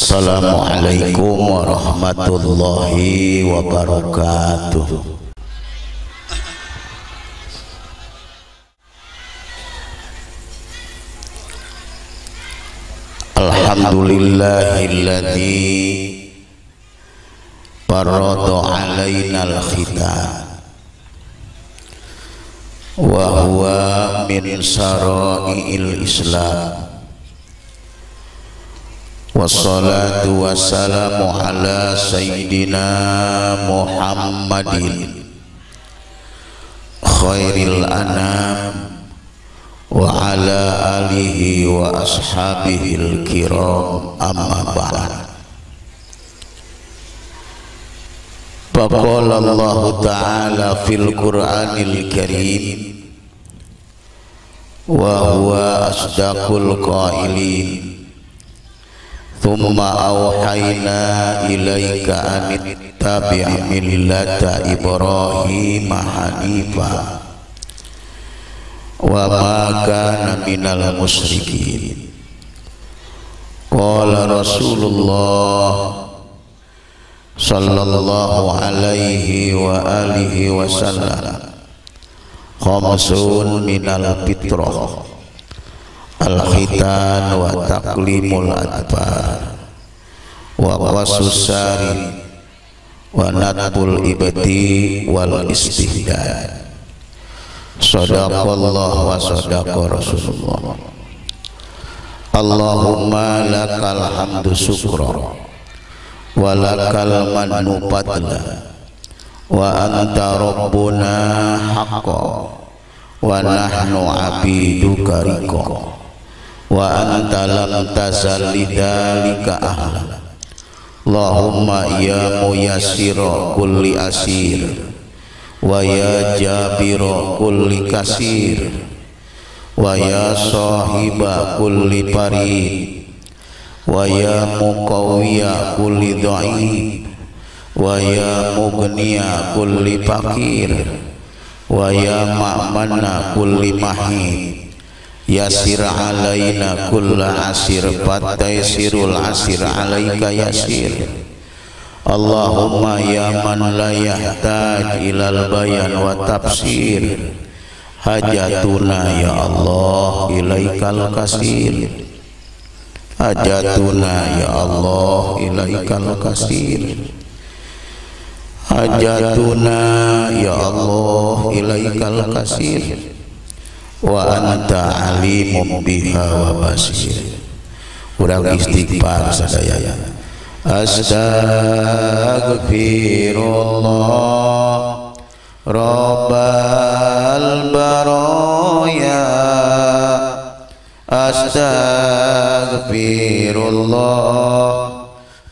Assalamualaikum warahmatullahi wabarakatuh. Alhamdulillahilladzi farada alaina al-khitan wa huwa min syara'i'il Islam. Wassalatu wassalamu ala sayyidina Muhammadin khairil anam wa ala alihi wa ashabihil kiram, amma ba'd. Faqala Allah ta'ala fil Qur'anil Karim wa huwa asdaqul qailin. Thumma awhayna ilaika an ittabi' millata Ibrahim hanifa wa ma kana minal musyrikin. Qala Rasulullah sallallahu alaihi wa alihi wasallam, khamsun minal fitrah: al-khitan wa taqlimul adbar wa qasus sarin wa natbul ibti wal istihdad. Sadaqallah wa sadaqa Rasulullah. Allahumma lakal hamdu syukra wa lakal mannu fadla wa anta rabbuna haqqan wa nahnu abiduka riqa wa anta lam tazal lidzalika ahla. Allahumma ya muyassira kulli asir wa ya jabira kulli kasir wa ya sahiba kulli farid wa ya muqawwiya kulli dha'if wa ya mughniya kulli faqir wa ya ma'manna kulli mahid. Yasir alaina kulla asir fataysirul asir alaika yasir. Allahumma ya man la yahtaj ilal bayan wa tafsir, hajatuna ya Allah ilaikal kasir. Hajatuna ya Allah ilaikal kasir. Hajatuna ya Allah ilaikal kasir. Wa anta alimum biha wa basir. Urang istighfar sadaya. Astaghfirullah Rabbal baraya. Astaghfirullah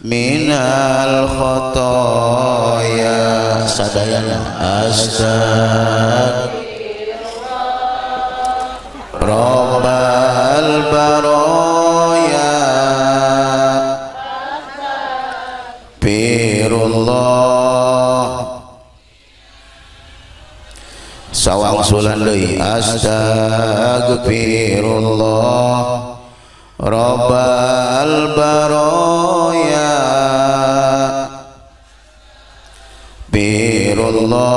minal khotoya. Sadayana Rabbal baraya Firullah. Sawang sulan deui. Astaghfirullah Rabbal baraya Firullah.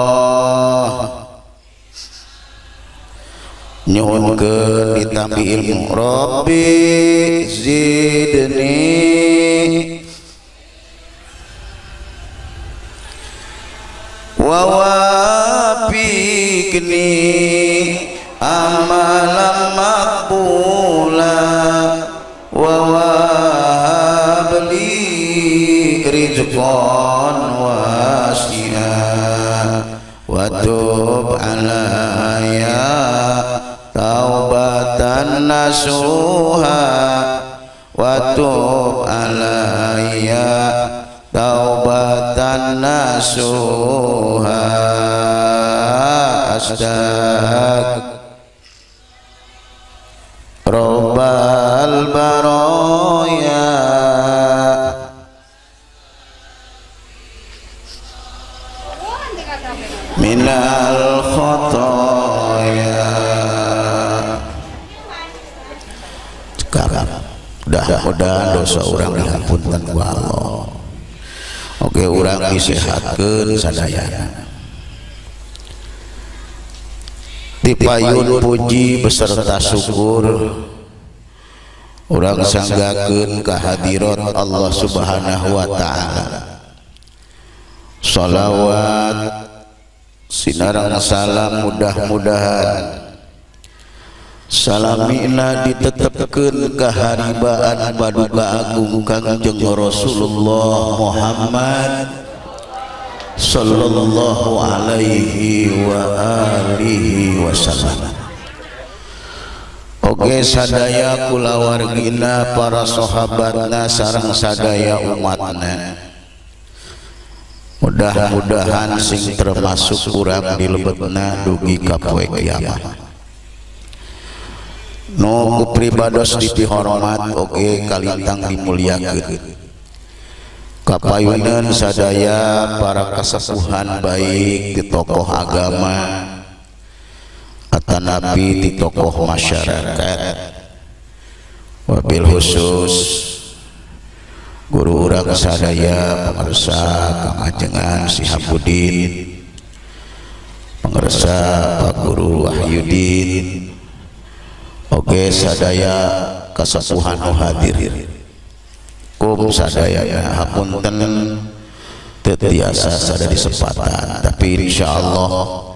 Nyuhun ke ditambi ilmu. Rabbi zidni wa wafiqni amalan maqbula wa wahabli rizqan wasi'a wa tub alaya taubatan nasuha wa tub alayya taubatan nasuha. Rabbal baraya minal khotoya. Sekarang udah mudah-mudahan dosa urang dihampunkeun ku Allah. Oke, urang disehatkeun sadayana. Tipayun puji beserta syukur urang sanggakeun ka hadirat Allah Subhanahu wa taala. Shalawat sinarang salam mudah-mudahan salamina ditetepkeun ka haribaan Paduka Agung Kangjeng Rasulullah Muhammad sallallahu alaihi wa alihi wasallam. Oge sadaya kulawargina para sahabatna sareng sadaya umatna, mudah-mudahan sing termasuk urang dilebetna dugi ka poe kiamat. Nu pribados dipihormat oge kalintang dimuliakeun. Kapayunan sadaya para kasepuhan baik di tokoh agama atanapi di tokoh masyarakat, wabil khusus guru urang sadaya pangarsa Kang Ajengan Sihabudin, pangarsa Pak Guru Wahyudin, oge sadaya kasepuhan nu hadir. Kum sadayana hapunten teu tiasa sada disempatan, tapi insyaallah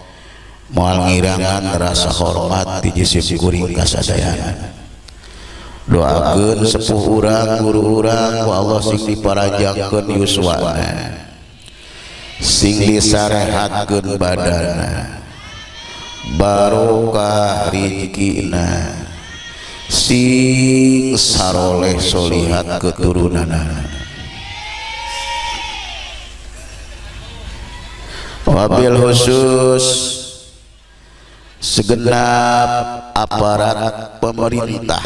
moal ngirangan rasa hormat di jisim kuring kasadayana. Doakeun sepuh urang, guru urang, ku Allah sing diparajangkeun yuswana, sing disarehatkeun badana, barokah rizkina, sing saroleh solihat keturunanana. Wabil khusus segenap aparat pemerintah,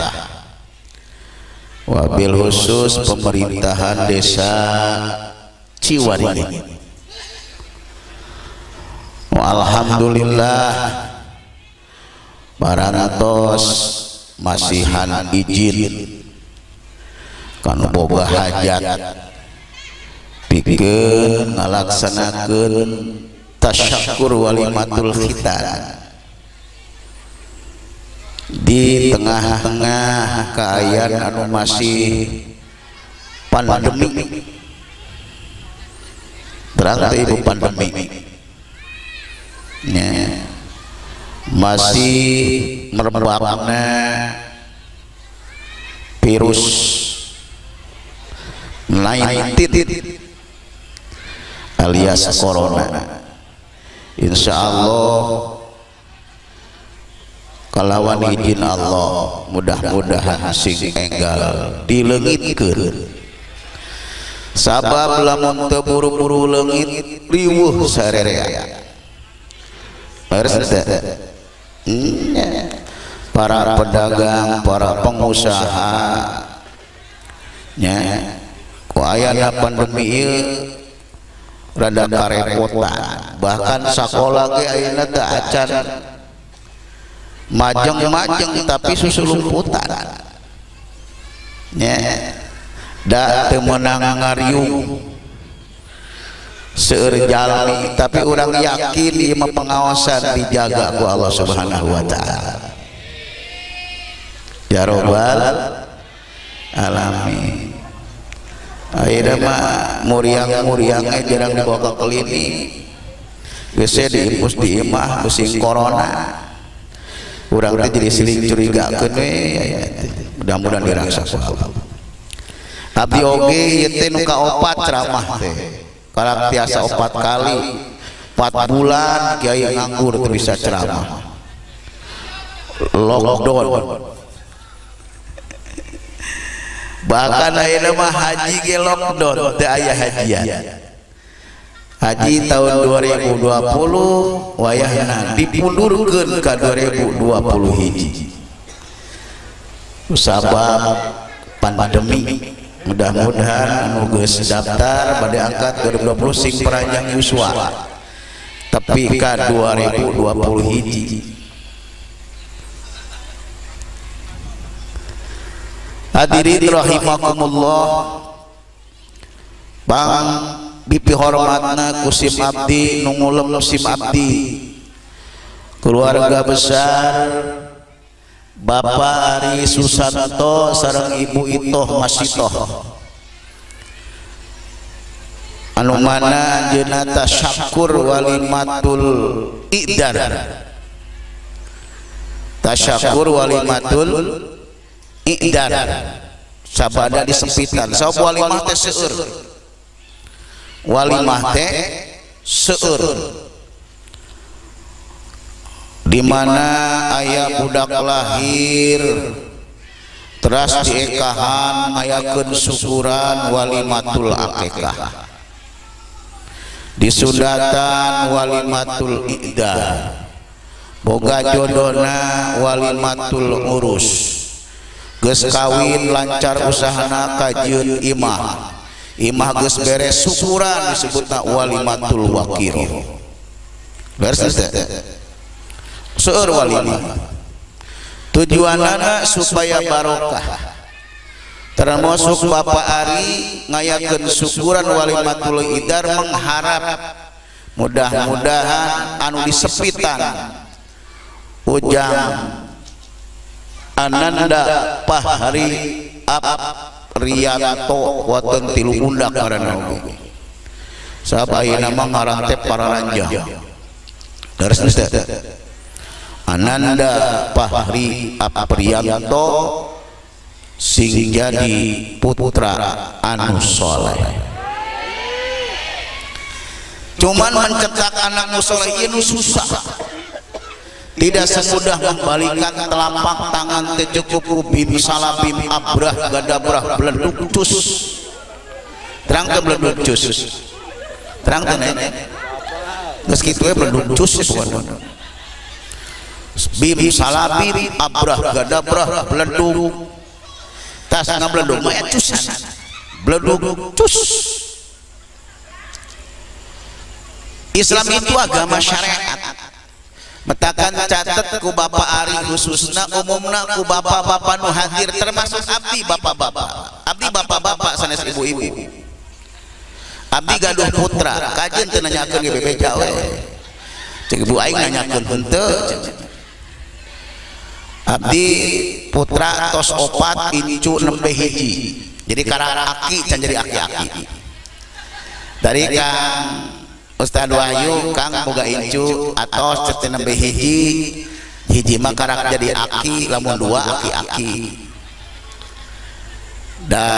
wabil khusus pemerintahan desa Ciwaringin. Alhamdulillah barantos masihan izin kanu boga hajat pikeun ngalaksanakeun tasyakkur walimatul khitan di tengah-tengah kaayaan anu masih pandemi. Terang teh ibu pandemi nya masih merebakna virus 19 alias corona. Insya Allah kalawan izin Allah mudah-mudahan sing enggal dileungitkeun, sabab lamun teu buru-buru leungit riweuh sarerea. Para pedagang, para pengusaha nya ku ayana pandemi ieu rada karepotan, bahkan sakola ge ayeuna teu acan majeng-majeng tapi susulumputan nya da teu meunang ngariung seueur jalmi, tapi urang yakin ieu mah pengawasan dijaga ku Allah Subhanahu wa taala. Ya Rabbal alamin. Ayeuna mah muriang-muriangnya jarang dibawa ke klinik, geus diimpus di imah pusing corona. Urang teh jadi siling curigakeun we, mudah-mudahan dirangsa ku Allah. Abdi oge ieu teh nu kaopat ceramah teh. Kalau tiasa 4 kali 4 bulan kiai nganggur teu bisa ceramah, lockdown. Bahkan ayeuna mah haji ge lockdown, teu aya hajian. Haji tahun 2020 wayahna dipundurkeun ka 2020 hiji. Sabab pandemi. Mudah-mudahan anu geus daftar bade angkat 2020 sing peranjang yuswa tapi ka 2020 hiji. Hadirin rahimakumullah, bang bipi hormatna kusim abdi nungulem sim abdi, keluarga besar Bapak Ari Susanto sareng Ibu Itoh Masitoh, anu mana anjeunna tasyakur walimatul idar, tasyakur walimatul idar, sabada disempitan, sabab walimah teh seueur, walimah teh seueur, di mana aya budak lahir teras diekahan ngayakeun syukuran walimatul akikah, disundatan walimatul iddah, boga jodona walimatul urus, geus kawin lancar usahana kajieun imah, imah geus beres syukuran disebutna walimatul wakir, beres teh seueur walimah. Tujuanana supaya barokah, termasuk Bapak Ari ngayakeun syukuran walimatul idar mengharap mudah-mudahan anu disepitan ujang Ananda Pahri Riyanto waten tilu undak ngaranna oge, sabab ayeuna mah ngaran teh Pararanjang, dares teh Ananda Pahri Apriyanto sing jadi putra anu soleh. Cuman mencetak anak nu soleh ieu susah, tidak semudah membalikan telapak tangan teh cukup bim salabim abrah gadabrah bleduk cus, terang teh bleduk cus, terang teh geus kitu we bleduk cus bim salabim abrah gadabrah bleduk tas ngableduk mah cusan bleduk cus. Islam itu agama syariat, metakan catet ku Bapak Ari khususna umumna ku bapak-bapak nu hadir termasuk abdi bapak-bapak, abdi bapak-bapak sanes ibu-ibu, abdi gaduh putra kajeun teu nanyakeun ge bebeja we, cek ibu aing nanyakeun henteu, abdi putra tos opat incu nembe hiji, jadi karang aki can jadi aki-aki, dari Kang Ustad Wahyu Kang boga incu atos cete nembe hiji, hiji mah karak jadi aki, lamun dua aki-aki. Da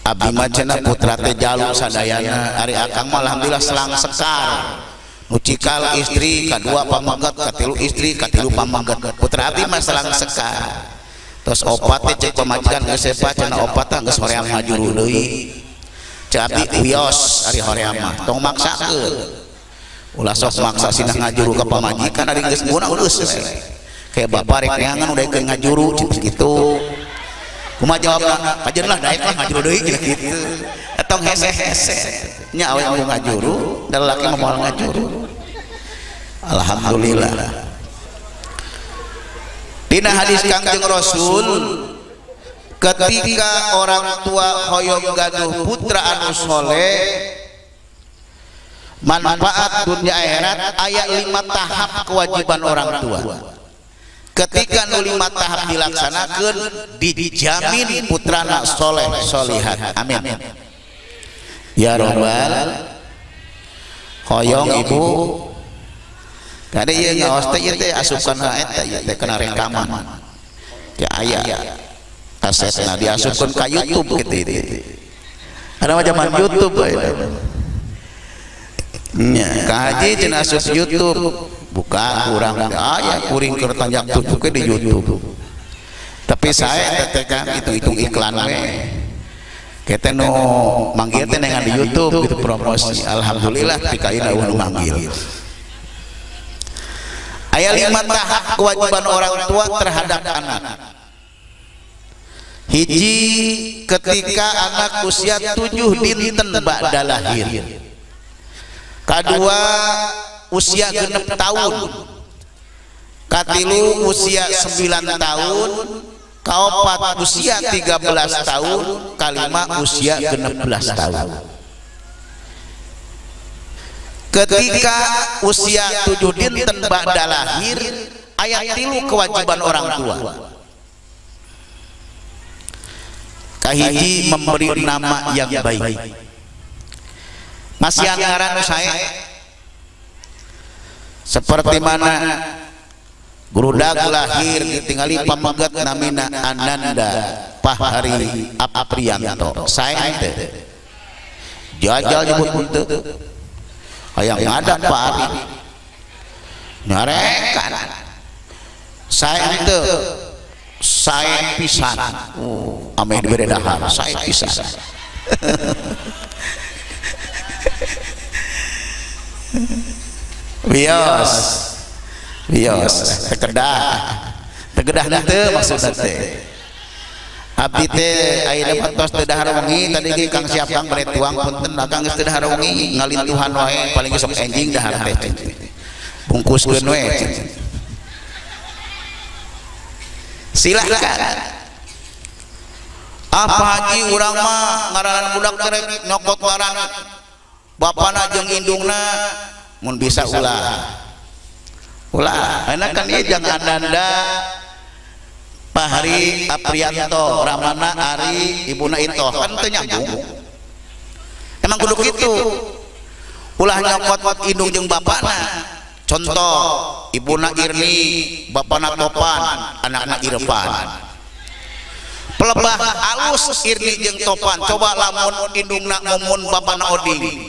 abdi mah cenah putra teh jalu sadayana, ari akang mah alhamdulillah selang sekar, mucikal istri, kadua pamagat, katilu istri, katilu pamagat. Putra abdi mah selang sekar. Tos opat teh cek pamajikan geus sepa cenah opat teh geus hoream ngajuru deui. Abdi wios ari hoream mah tong maksakeun, ulah sok maksa sinah ngajuru ka pamajikan ari geus guna geus kayak bapak rek neangan udah keur ngajuru kitu. Kumaha jawabna? Kajeun lah daek lah ngajuru deui kitu. Etong hese-hese nya awe mau ngajuru, da laki mah moal ngajuru. Alhamdulillah. Dina hadis Kangjeng Rasul, ketika orang tua hoyong gaduh putra anu soleh, manfaat dunia akhirat aya 5 tahap kewajiban orang tua. Ketika nu 5 tahap dilaksanakeun dijamin putrana soleh solihat. Amin. Ya Rabbal hoyong ibu kade ieu ngaos teh ieu teh asupkeun eta ieu teh kana rekaman. Ya aya asetna diasupkeun ka YouTube kitu. Ada zaman YouTube we. Nya kaji cenah asup YouTube bukan kurang aya kuring keur tanjak tujuh di YouTube. Tapi saya teh kan hitung iklan we. Kita nu manggil teh dengan di YouTube gitu promosi. Alhamdulillah pika ina nu manggil. Aya 5 tahap kewajiban orang tua terhadap anak. Hiji, ketika anak usia 7 dinten ba'da lahir. Kedua, usia 6 tahun. Katilu usia 9 tahun. kaopat usia 13 tahun, kalima usia 16 tahun. Ketika usia 7 dinten ba'da lahir, ayat 3 kewajiban orang tua. Kahiji memberi nama yang baik. Masih ngaran saya seperti mana gurudag lahir ditinggali pamegat namina Ananda Pahari Aprianto. Saya teh jajal nyebut henteu hayang ada Pak Ari nyarekan saya teh saya pisan ame dibere dahar saya pisan bios tegedah teu maksudna teh abdi teh ayeuna patos teu dahar wengi tadi ge Kang Siapang bere tuang punten akang geus teu dahar wengi ngalintuhan wae paling sok enjing dahar teh bungkuskeun we silahkan apa haji urang mah ngaranan budak terek nyokot ngaran bapana jeung indungna mun bisa ulah enak kan ieu jeung Ananda Pahari Aprianto ramana Ari ibuna Ito kan teu nyambung emang kudu kitu ulah nyokot indung jeung bapana contoh ibuna Irni bapana Topan anak-anak Irfan pelebah alus Irni jeung Topan coba lamun indungna mumun bapana Oding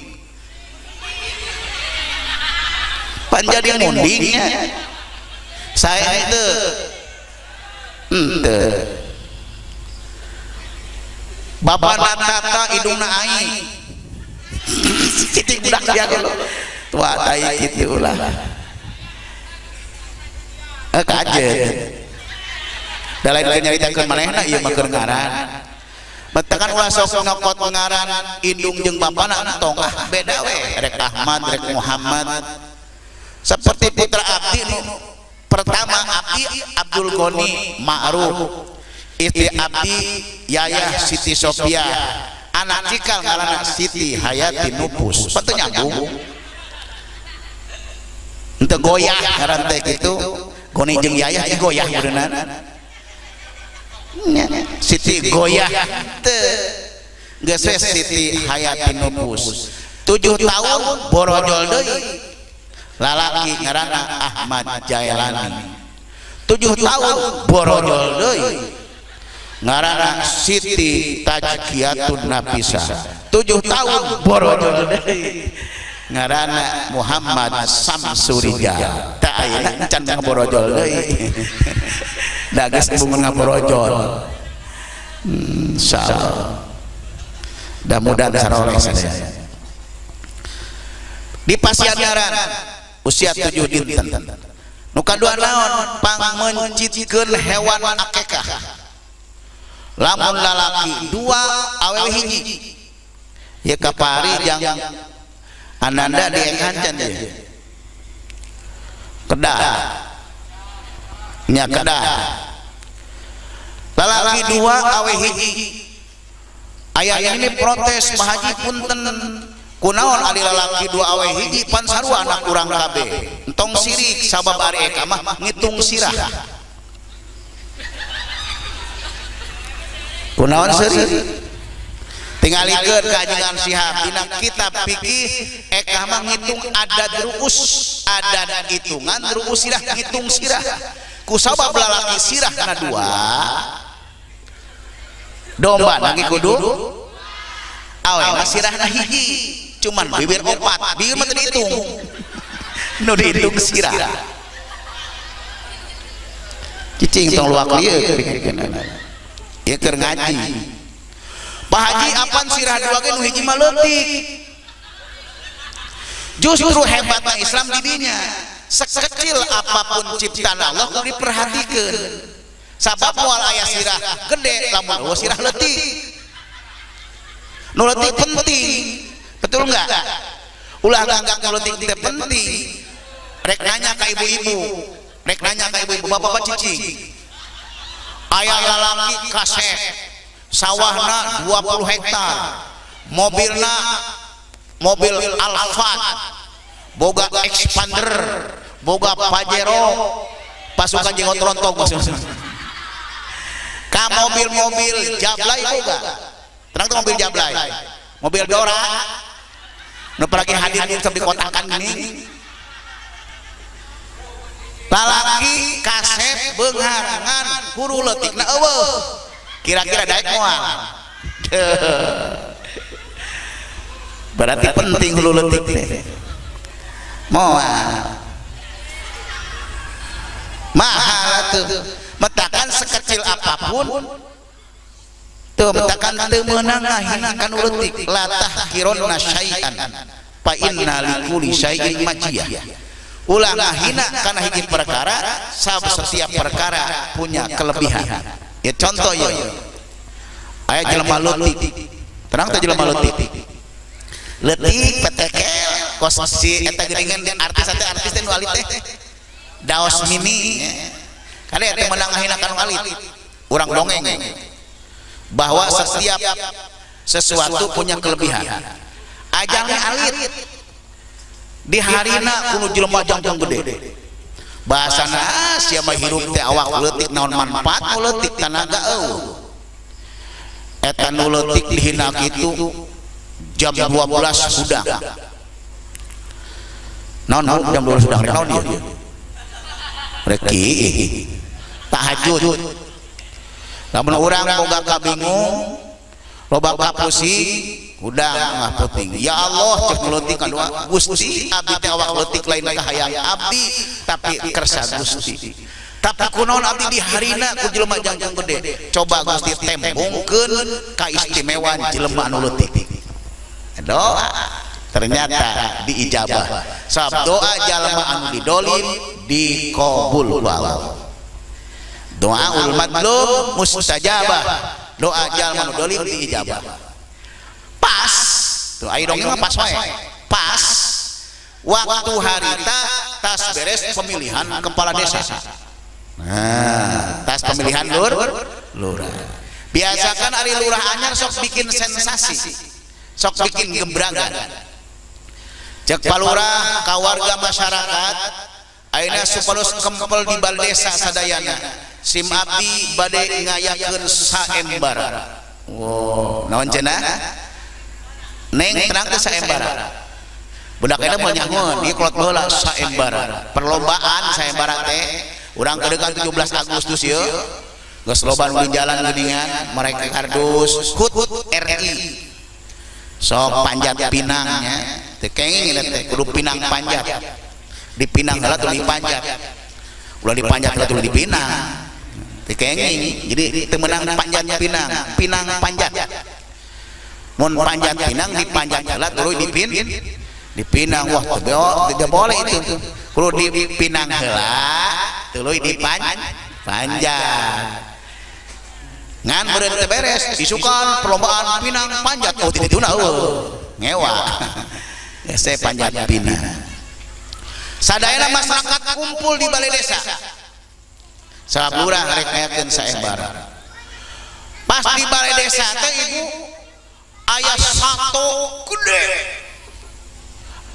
panjadi mundingnya saya itu bapak natata hidungna aing citik budak dia dulu tua tai kitu ulah kajet da lain nyaritakeun manehna ieu mah keur ngaran betekan ulah sok ngokot ngaran indung jeung bapana tong beda we rek Ahmad rek Muhammad seperti putra abdi nu pertama abdi Abdul Goni Ma'ruf istri abdi Yayah Siti Sofia anak cikal ngaranna Siti Hayati Nupus patu nyambung henteu goyah ngaran teh kitu Goni jeung Yayah goyah beuneunan Siti goyah teu geus Siti Hayati Nupus 7 tahun borojol deui lalaki ngaranna Ahmad Jailani 7 tahun borojol deui ngaranna Siti Tajkiyatun Nafisah 7 tahun borojol deui ngaranna Muhammad Samsurijal tah ayeuna can ngaborojol deui da geus bungun ngaborojol insyaallah da mudah saroleh sadaya di pasiangaran usia 7 dinten nu kadua naon pangmencitkeun hewan akekah lamun lalaki 2 awewe hiji ye kapari jang Ananda diengancan ye kedah nya kedah lalaki 2 awewe hiji aya ini protes Pak Haji punten kunaon ali lalaki 2 awe hiji pan sarua anak urang kabeh entong sirik sabab ari eta mah ngitung sirah kunaon sirik tingalikeun kajian Syihab dina kitab fikih eta mah ngitung adat ruus adat hitungan ruus sirah ngitung sirah ku sabab lalaki sirah kana 2 domba lagi kudu awe mah sirahna hiji cuman bibir 4 bieu mah teu dihitung nu dihitung sirah cicing tong luak lieu ieu keur ngaji Pak Haji apan sirah 2 ge nu hiji mah leutik justru hebatna Islam di dinya sekecil apapun ciptaan Allah kudu diperhatikeun sabab moal aya sirah gede lamun sirah leutik nu leutik penting betul enggak ulah nganggap nu leutik teh penting rek nanya ka ibu-ibu rek nanya ka ibu-ibu bapak-bapak cicing aya lalaki kasep sawahna 20 hektar, mobilna mobil Alphard, boga expander, boga Pajero, pasukan jenggot rontok maksudnya. Ka mobil-mobil Jablay boga. Terang tuh mobil Jablay. Mobil Dora. Nu pergi hadir di kotakan gini. Lalaki kasep beungharangan huru leutikna eueuh. Kira-kira daek moal. Berarti penting hulu leutik teh. Moal. Mahal tuh. Metakan sekecil apapun tuh metakan teu meunang ngahina kana leutik la tahqironna syai'an fa inna likulli syai'in majiyah. Ulah ngahina kana hiji perkara, setiap perkara punya kelebihan. Ya contoh ya. Aya jelema leutik. Terang teh jelema leutik. Leutik petekel kos si eta geuningan artis teh nu alit teh. Daos Mimi. Kali eta menang ngahina kana alit. Urang dongeng bahwa setiap sesuatu punya kelebihan. Ajangnya alit. Di harina kudu jelema jantung gede. Bahasana sia mah hirup teh awak leutik naon manfaat nu leutik tanaga eueuh. Eta nu leutik dihina kitu jam 12 hudang. Naon jam 12 hudang naon ieu? Reki tahajud. Lamun urang boga kabingung, loba kapusing, udang mah penting. Ya Allah cek leutik kadua Gusti abdi teh awak leutik lain kahayang abdi tapi kersa Gusti. Tapi kunaon abdi di harina ku jelema jantung gede. Coba Gusti tembongkeun kaistimewaan jelema anu leutik. Doa ternyata diijabah. Sabab doa jalma anu didolim dikabul ku Allah. Doaul madlum mustajabah. Doa jalma anu dolim diijabah. Pas tuh ayo dong mah pas wae. Pas waktu harita tas beres pemilihan kepala desa. Nah, tas pemilihan lurah. Biasakan ari lurah anyar sok bikin sensasi. Sok bikin gebragan. Cek palurah ka warga masyarakat ayeuna supados kempel di bal desa sadayana. Sim abdi bade ngayakeun saembara. Wow, naon cenah? Neng terang teh saembara. Budak eta moal nyangun, ieu kolot heula saembara. Perlombaan saembara teh urang kedekan 17 Agustus ieu. Geus loba nu di jalan geuningan mereka kardus hut RI. Sok panjat pinangnya. Teu kenging teh kudu pinang panjat. Dipinang heula tuluy dipanjat. Ulah dipanjat heula tuluy dipinang. Teu kenging. Jadi teu meunang panjat pinang panjat. Mun panjat pinang dipanjat heula tuluy dipinang. Wah tidak boleh itu. Kudu dipinang heula tuluy dipanjat. Ngan meureun teh beres isukan perlombaan pinang panjat. Oh tidak tuna ngewa. Saya panjat pinang. Sadayana masyarakat kumpul di balai desa. Sabura rek ngayakeun saembara. Pas di balai desa teh ibu aya sato gede.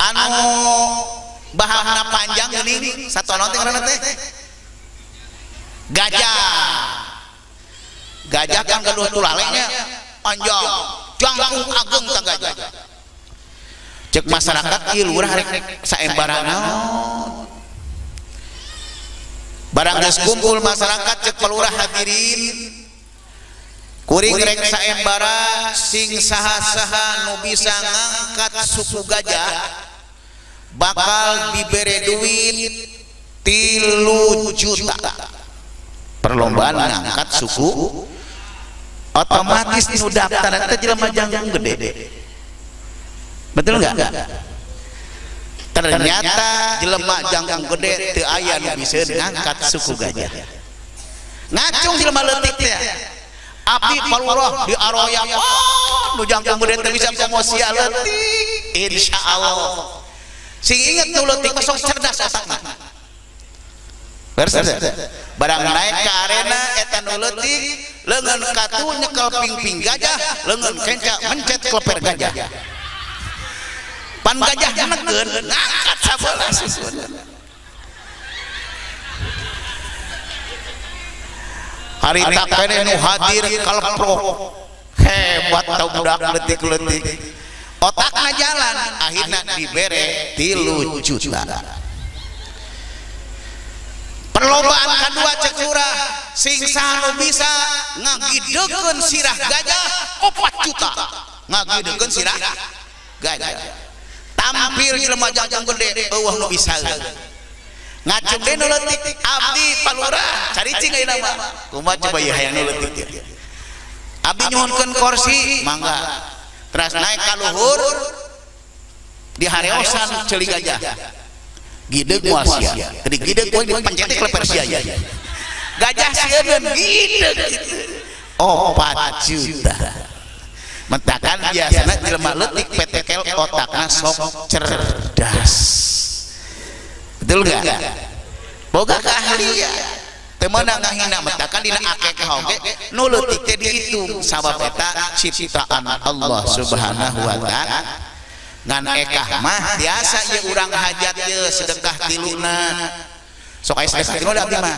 Anu bahana panjang geuning sato naon teh ngaranna teh? Gajah. Gajah kan gaduh tulalenya panjang, jangkung ageng tah gajah. Cek masyarakat ieu lurah rek saembara naon. Barang geus kumpul masyarakat cek pelurah hadirin. Kuring rek saembara sing saha-saha nu bisa ngangkat suku gajah bakal dibere duit 3 juta. Perlombaan ngangkat suku otomatis nu daftar teh jelema jantung gede. Betul enggak? Ternyata jelema jantung gede teu aya nu bisa ngangkat suku gajah. Ngacung jelema leutik teh. Abdi palurah di aroya nu jantung gede teh bisa promosi leutik. Insyaallah. Sing inget nu leutik mah sok cerdas otakna. barang naik ke arena eta nu leutik leungeun katu nyekel ping-ping gajah leungeun kenca mencet kleper gajah pan gajah negeun ngangkat sabelah susun harita kene nu hadir kalprok hebat tau budak leutik-leutik otakna jalan akhirna dibere 3 juta. Perlombaan kedua cek urah sing sanu bisa ngagidekeun sirah gajah 4 juta ngagidekeun sirah gajah tampil jelema jajang gede eueuh nu bisa ngacung deui nu leutik abdi palurah caricing ayeuna mah kumaha coba ieu hayang nu leutik abdi nyuhunkeun kursi mangga terus naik ka luhur di hareosan ceuli gajah gideg moal sia jadi gideg poe dipencet kleper sia gajah sieun gideg 4 juta mentakan biasana jelema leutik petekel otakna sok cerdas betul enggak boga keahlian teu meunang ngahina mentakan dina akekah oge nu leutik teh dihitung sabab eta ciptaan Allah Subhanahu wa taala ngan ekah mah biasa ye urang hajat ye sedekah tiluna sok aya sedekah tiluna abdi mah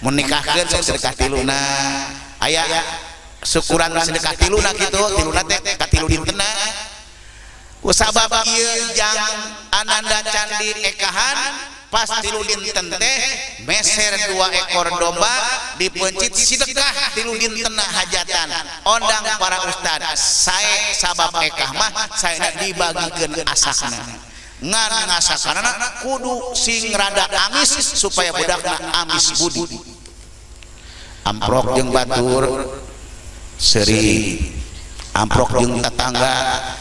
mun nikahkeun sok sedekah tiluna aya syukuran sedekah tiluna kitu tiluna teh ka tilu dintenna kusabab ieu jang ananda candi ekahan pas tilu dinten teh meser 2 ekor domba dipencit sedekah tilu dintenna hajatan ondang para ustad sae sabab ekah mah saena dibagikeun asakna ngan ngasakanana kudu sing rada amis supaya budakna amis budi amprok jeung batur seuri amprok jeung tetangga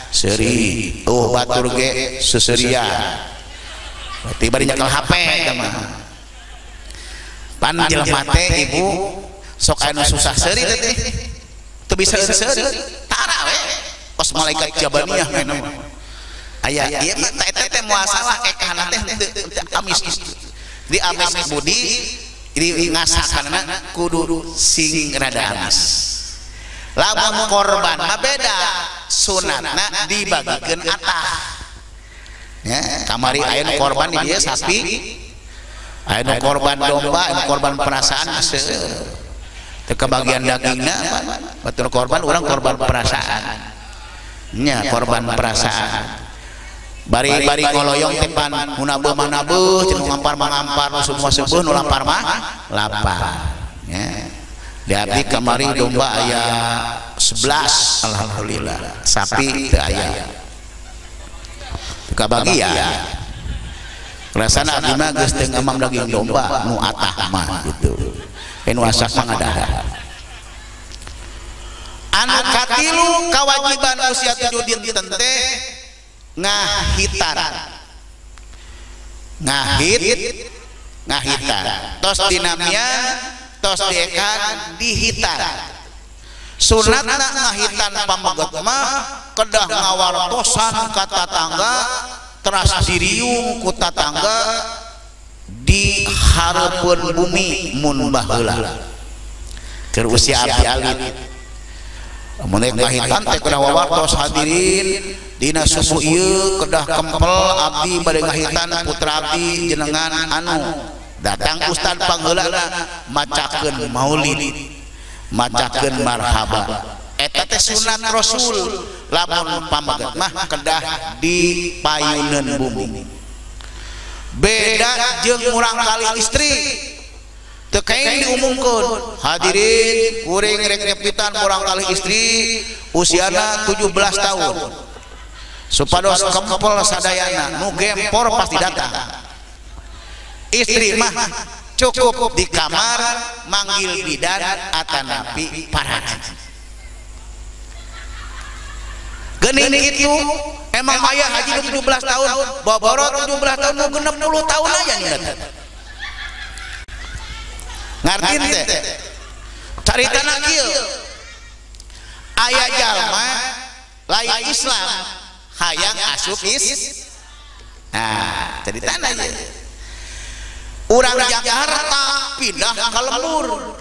seuri batur ge seseurian berarti bari nyekel HP eta mah pan jelema teh ibu sok anu susah seuri teh teu bisa seuri tara we pos malaikat jabaniyah kana mah aya ieu mah eta teh muasalah ekahna teh teu amis di amis budi di ngasakanna kudu sing rada amis lamun korban mah beda sunatna dibagikeun atah ya kamari aya nu korban di dieu sapi aya nu korban domba aya nu korban perasaan teu kebagian dagingna batur korban urang korban perasaan nya korban perasaan bari ngoloyong teh pan munabeuh manabeuh cenah ngampar mangampar semua sepuh nu lapar mah lapar ya di abdi kamari domba aya 11 alhamdulillah sapi teu aya kabagian rasana abdi mah geus teu ngamam daging domba nu atah mah gitu anu asak mah ngadaha anu katilu kawajiban usia 7 dinten teh ngahitan tos dinamian tos diekan dihitan sunatna ngahitan pameget mah kedah ngawartosan ka tatangga teras diriung ku tatangga di hareupeun bumi mun baheula keur usia abdi alit mun ngahitan teh kedah wawartos hadirin dina subuh ieu kedah kempel abdi bade ngahitan putra abdi jenengan anu datang ustad pangeulana macakeun maulid macakeun marhaba eta teh sunat rasul lamun pameget mah kedah dipayuneun bumi beda jeung urang kali istri teu kaeng diumumkeun hadirin kuring rek nyepitan urang kali istri usiana 17 tahun supados kempel sadayana nu gempor pasti datang istri mah cukup di kamar manggil bidan atanapi parahan geuning itu emang aya haji 17 tahun boborot 17 tahun nu 60 tahun aja nih ngarti teh caritana kieu aya jalma lain Islam hayang asup nah caritana aja urang Jakarta pindah ka lembur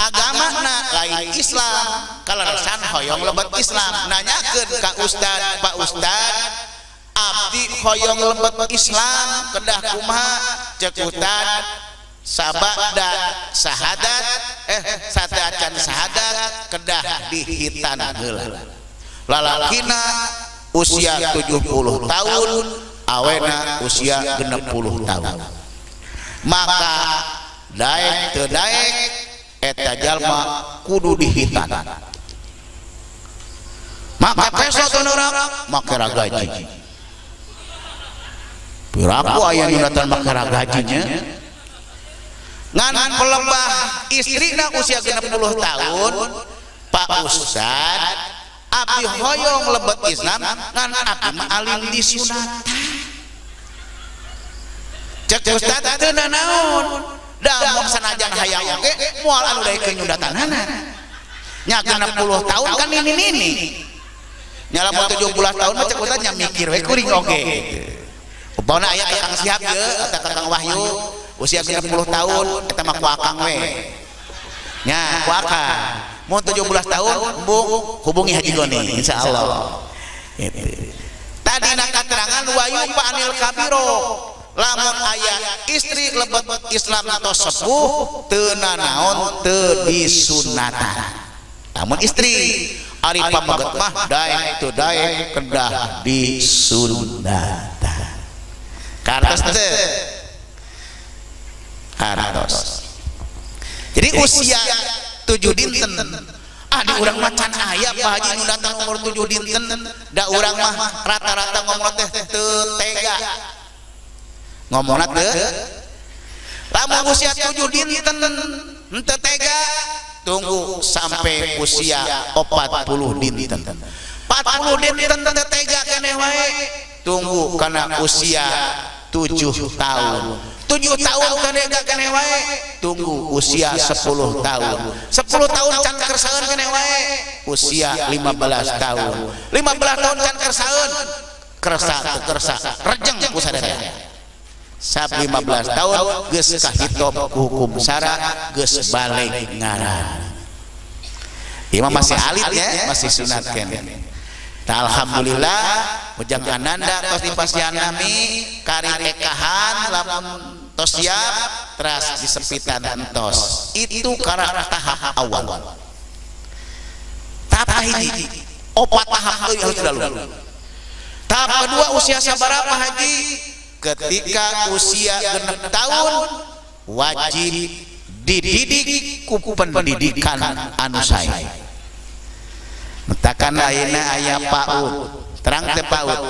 agama lain Islam kalarasan hoyong lebet Islam nanyakeun ka ustad Pak Ustad abdi hoyong lebet Islam kedah kumaha cek ustad sabada sahadat sadacan sahadat kedah dihitan heula lalakina usia 70 tahun awena usia 60 tahun maka daek teu daek eta jalma kudu dihitan maka peso teu neurak make gaji piraku aya nu datang make gajinya ngan pelembah istrina usia 60 tahun Pak Ustad abdi hoyong lebet Islam ngan abdi mah alim disunatan cek Ustad teu naon da mung sanajan hayang oge moal anu daekeun nyudatanana nya 60 tahun kan ini nya lamun 17 tahun mah cek Ustad nya mikir we kuring oge upana aya Kakang Siap ye eta Kakang Wahyu usia 60 tahun eta mah ku akang we nya ku akang mun 17 tahun embung hubungi Haji Goni insyaallah tadi na katerangan wayu Pak Anil Kabiro lamun aya istri lebet Islam atau sepuh teu nanaon teu disunatan lamun istri ari pameget mah daek teu daek kedah disunatan kartos teu kartos jadi usia 7 dinten di urang macan aya Pak Haji nu datang umur 7 dinten da urang mah rata-rata ngomong teh teu tega ngomongna teu lamun usia 7 dinten henteu tega tunggu sampai usia 40 dinten 40 dinten teu tega keneh wae tunggu kana usia 7 tahun 7 tahun tega keneh wae tunggu usia 10 tahun 10 tahun can kersaeun keneh wae usia 15 tahun 15 tahun can kersaeun kersa rejeng ku sadaya sab 15 tahun geus kahitop hukum syara geus balik ngaran imam masih alit ya masih sunatkeun alhamdulillah ujang ananda tos dipasihan nami kari ekahan lamun tos siap teras disepitan entos itu karena tahap awal tahap hiji opat tahap euy harus dalu tahap kedua usia sabaraha Haji ketika usia 6 tahun wajib dididik ku pendidikan anu sae mentakan ayeuna aya PAUD terang teh PAUD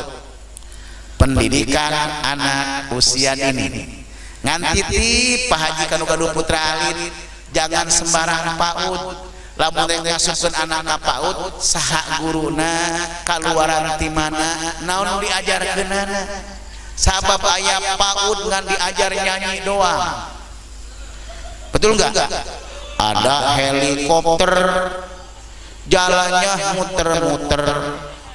pendidikan anak usia dini ngan titip Pak Haji kanu kadu putra alit jangan sembarang PAUD lamun teh ngasupkeun anak ka PAUD saha guruna kaluaran ti mana naon diajarkeunana sabab aya PAUD ngan diajar nyanyi doang betul enggak ada helikopter jalannya muter-muter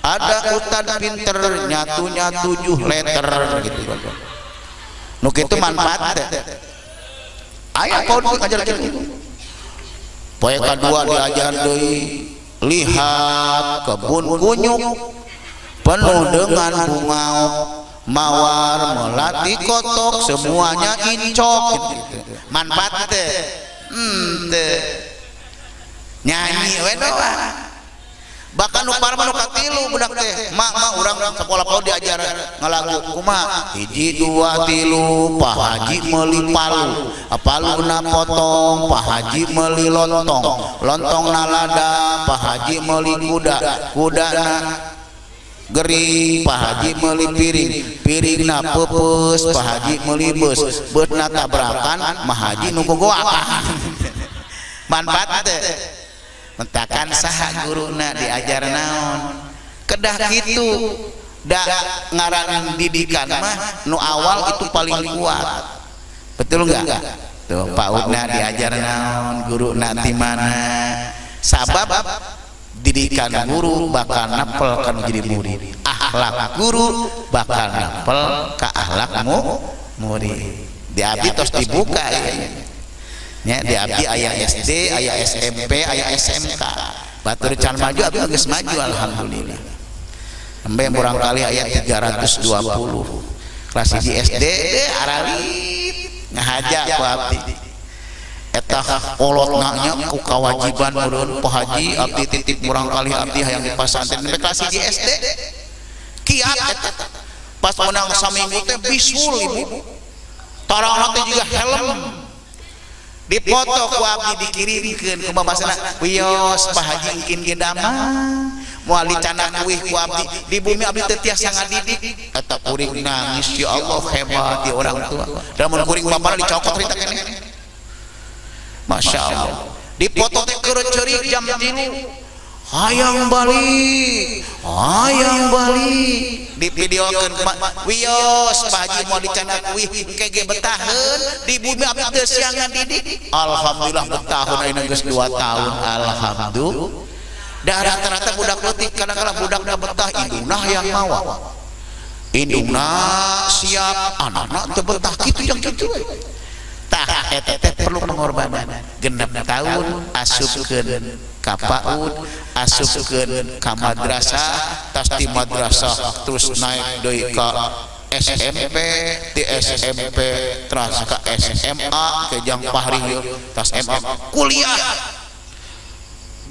ada ustad pinter nyatunya 7 letter gitu nu kitu manfaat aya PAUD ngajar kitu poe kadua diajar deui lihat kebun kunyuk penuh dengan bunga mawar melati kotok semuanya incok gitu. Manfaat teh nyanyi we doang bahkan nu parma nu katilu budak teh mak urang sekolah PAUD diajar ngalagu kumaha 1 2 3 Pak Haji meuli palu paluna potong Pak Haji meuli lontong lada Pak Haji meuli kudana geri Pak Haji meuli piringna peupeus Pak Haji meuli beusna tabrakan Mah Haji nu gogoakan manfaat teh mentakan saha guruna diajar naon kedah kitu da ngaran didikan mah nu awal itu paling kuat betul enggak tuh PAUDna diajar naon guruna ti mana sabab didikan guru bakal napel kan jadi murid akhlak guru bakal napel ka akhlakmu murid di abdi tos dibuka ya di abdi aya SD aya SMP aya SMK batur can maju abdi geus maju alhamdulillah embe murang kali aya 320 kelas 1 SD aralit ngahaja ku abdi eta kolotna nya ku kawajiban meureun poe haji abdi titip murang kali abdi hayang di pasantren sampai kelas 1 SD kiat eta pas menang saminggu teh bisul ibu tarang teh juga helm dipoto ku abdi dikirimkeun ku babasana wios Pak Haji engkin ge dama moal dicanak kuih ku abdi di bumi abdi teu tiasa ngadidik eta kuring nangis ya Allah hebat di orang tua da mun kuring bapana dicokot rita keneh Masya Allah dipoto teh keur ceurik jam 3 hayang balik di videokeun wios Pak Haji mau dicanak kuih kege betaheun di bumi abdi teu sia ngadidik alhamdulillah betahun ayeuna geus 2 tahun alhamdulillah da rata-rata budak leutik kadang-kadang budakna betah indungna hayang mawa indungna siap anak-anak teu betah kitu yang kitu tah eta teh perlu pengorbanan genep tahun asupkeun ka PAUD asupkeun ka madrasah tas di madrasah terus naik deui ka SMP di SMP terus ka SMA ke Jang Fahri tas MA kuliah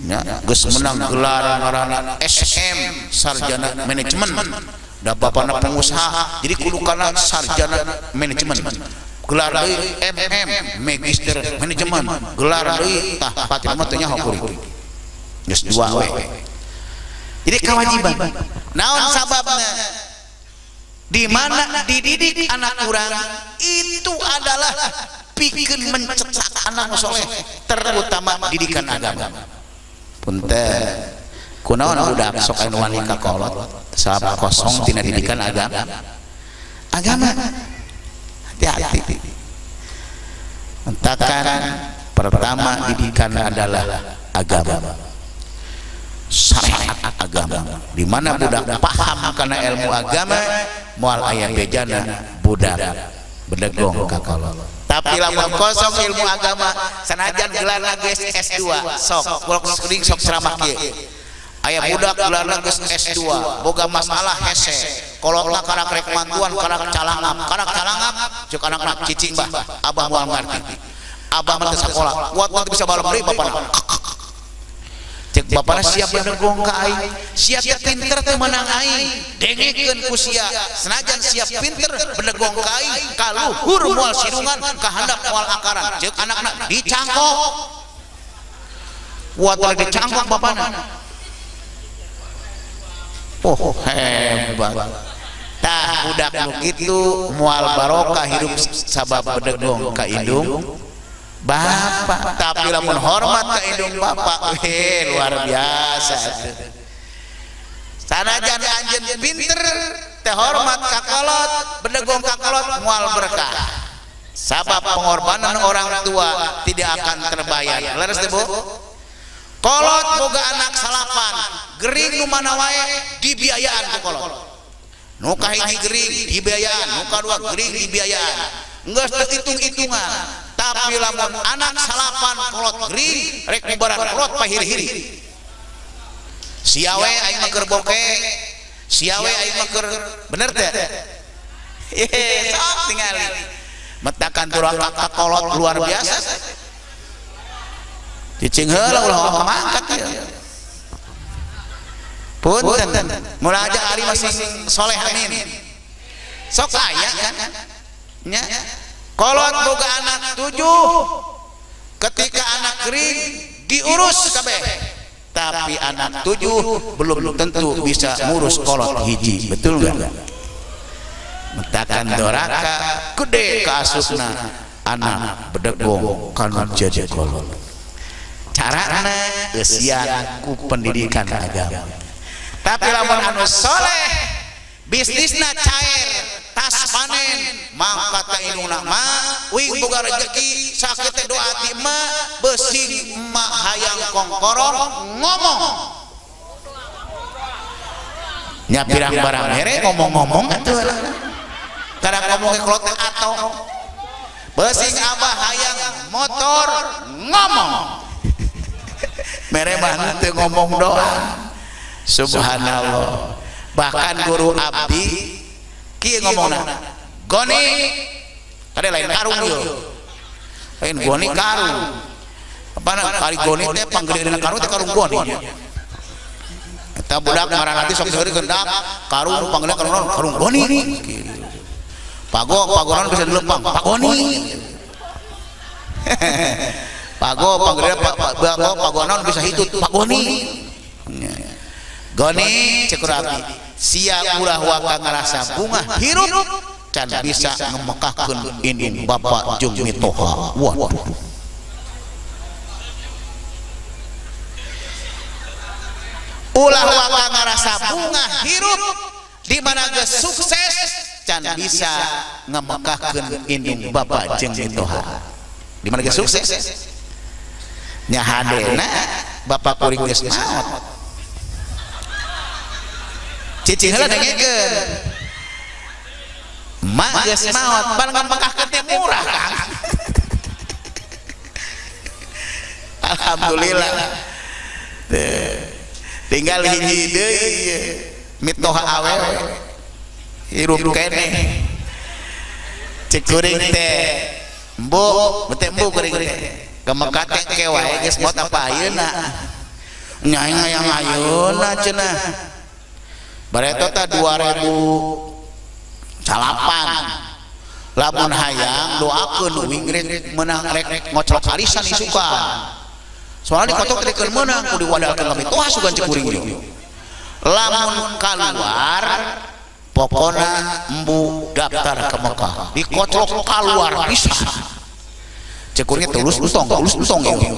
nya geus menang gelar ngaranna SM sarjana manajemen da bapana pengusaha jadi kudu kana sarjana manajemen gelar deui MM magister manajemen gelar deui tah pati mah teh nyaho kuring geus 2 we jadi kewajiban naon sababna di mana dididik anak urang itu adalah pikeun mencetak anak soleh terutama didikan agama punten kunaon budak sok anu wani ka kolot sabab kosong tina didikan agama hati-hati entakan pertama didikan adalah agama syariat agama di mana budak paham karena ilmu agama moal aya bejana budak bedegong ka kolot tapi lamun kosong ilmu agama sanajan gelarna geus S2 sok kuring sok ceramah kieu aya budak gelarna geus S2 boga masalah hese kolotna karak rek mantuan karak calangap ceuk anak-anak cicing bah abah moal ngarti abah mah teu sakola kuat bisa balem deui bapana cek bapana siap bedegong ka aing siap pinter teh menang aing dengekeun ku sia senajan siap pinter bedegong ka aing kaluhur moal sidungan kahandap moal akaran ceuk anak-anak dicangkok kuat lagi dicangkok bapana oh hebat tah budak nu kitu moal barokah hirup sabab bedegong ka indung bapak tapi lamun hormat ka indung bapak luar biasa sanajan anjeun pinter teh hormat ka kolot bedegong ka kolot moal berkah sabab pengorbanan orang tua tidak akan terbayar leres teh Bu kolot boga anak salapan gering nu mana wae dibiayaan ku kolot nu kahiji gering dibiayaan nu kadua gering dibiayaan geus teu hitung-hitungan tapi lamun anak salapan kolot gering rek mubaran kolot pahiri-hiri sia we aing mah keur bokeh sia we aing mah keur bener teh sok tingali metakan turang ka kolot luar biasa cicing heula ulah mangkat ya punten mulai aja ari masih soleh amin sok aya kan nya kolot boga anak 7 ketika anak gering diurus kabeh tapi anak 7 belum tentu bisa ngurus kolot hiji betul enggak metakan doraka gede ka asupna anak bedegong kana jadi kolot carana eusian ku pendidikan agama tapi lamun anu soleh bisnisna cair tas panen mangkat ka indungna mah uing boga rezeki sakit doa ti mah beusing emak hayang kongkorong ngomong nya pirang barang mere ngomong-ngomong atuh kada ngomong ke kolot atau Besing abah hayang motor ngomong mere mah teu ngomong doang. Subhanallah. Bahkan guru abdi kieu ngomongna goni tadi lain karung ieu lain goni karung apa kali goni teh panggeureunna karung teh karung goni eta budak ngaran hati sok deuri gendak karung panggeureunna karung goni pagonan bisa dilepang pagoni pagonan bisa hitut pagoni goni cekur abdi sia ulah waka ngarasa bunga hirup can bisa ngemekahkeun indung bapa jeung mitoha. Waduh, ulah waka ngarasa bunga hirup di mana geus sukses can bisa ngemekahkeun indung bapa jeung mitoha. Di mana geus sukses nya hadena bapa kuring geus maot cicing heula dengekeun mak geus maot bal ngamekahkeun teh murah Kang. Alhamdulillah tinggal hiji deui mitoha awewe hirup keneh cek kuring teh embu bete embu kuring teh kemekat teh wae geus maot apa ayeuna nyai ngayang ayeuna cenah bareto ta 2008 lamun hayang doakeun wingret menang rek ngoclok arisan isukan soalnya dikotok dikeun menang kudu wadalkeun ka mitoha sugan cekuring ieu lamun kaluar pokona embu daftar ke Mekah dikoclok kaluar pisan cekuringnya tulus usong ieu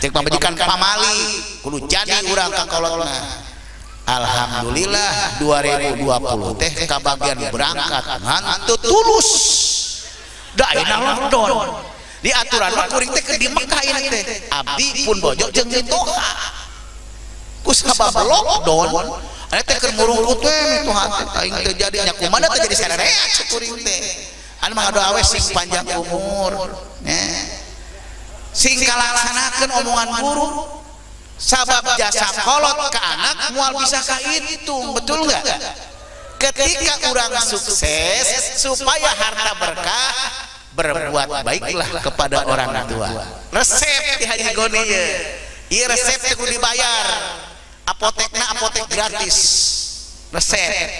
cek pamajikan pamali kudu jadi urang kakolotna. Alhamdulillah 2020 teh kabagian berangkat ngantu tulus da ayeuna lockdown di aturan mah kuring teh ke di Mekah ieu teh abdi pun bojo jeung mitoha ku sabab lockdown aya teh keur murungkut we mitoha teh aing teh jadi nya kumaha teh jadi sarereak kuring teh anu mah doa we sing panjang umur sing kalaksanakeun omongan guru sabab jasa kolot ke anak mual bisa ka itu betul nggak? Ketika orang sukses supaya harta berkah berbuat baiklah kepada orang tua. Resep di Haji Goni ieu resep teh kudu dibayar. Apotekna apotek gratis. Resep.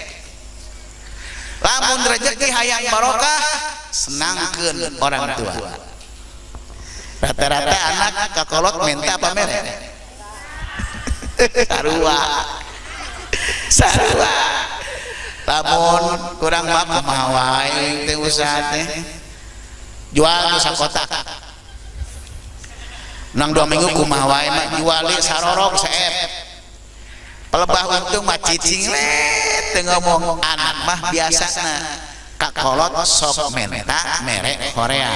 Lamun rezeki hayang barokah senangkeun orang tua. Rata-rata anak kakolot minta apa mere? sarua lamun kurang mah kumaha wae teh usaha teh jual nu sakotak nang 2 minggu kumaha wae mah jual li sarorok saep pelebah untung mah cicing we teu ngomong anak mah biasana kakolot sok menta merek Korea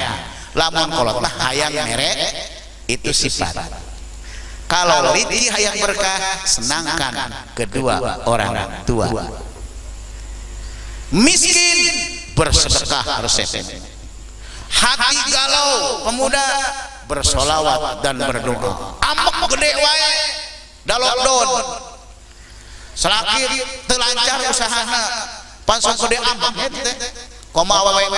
lamun kolot mah hayang merek itu sifat. Kalau liti hayang berkah senangkan kedua orang tua. Miskin bersedekah resep. Hati galau pemuda bersolawat dan berdoa. Amek gede wae da lockdown. Selakir teu lancar usahana pansong gede amek teh. Komaha wae.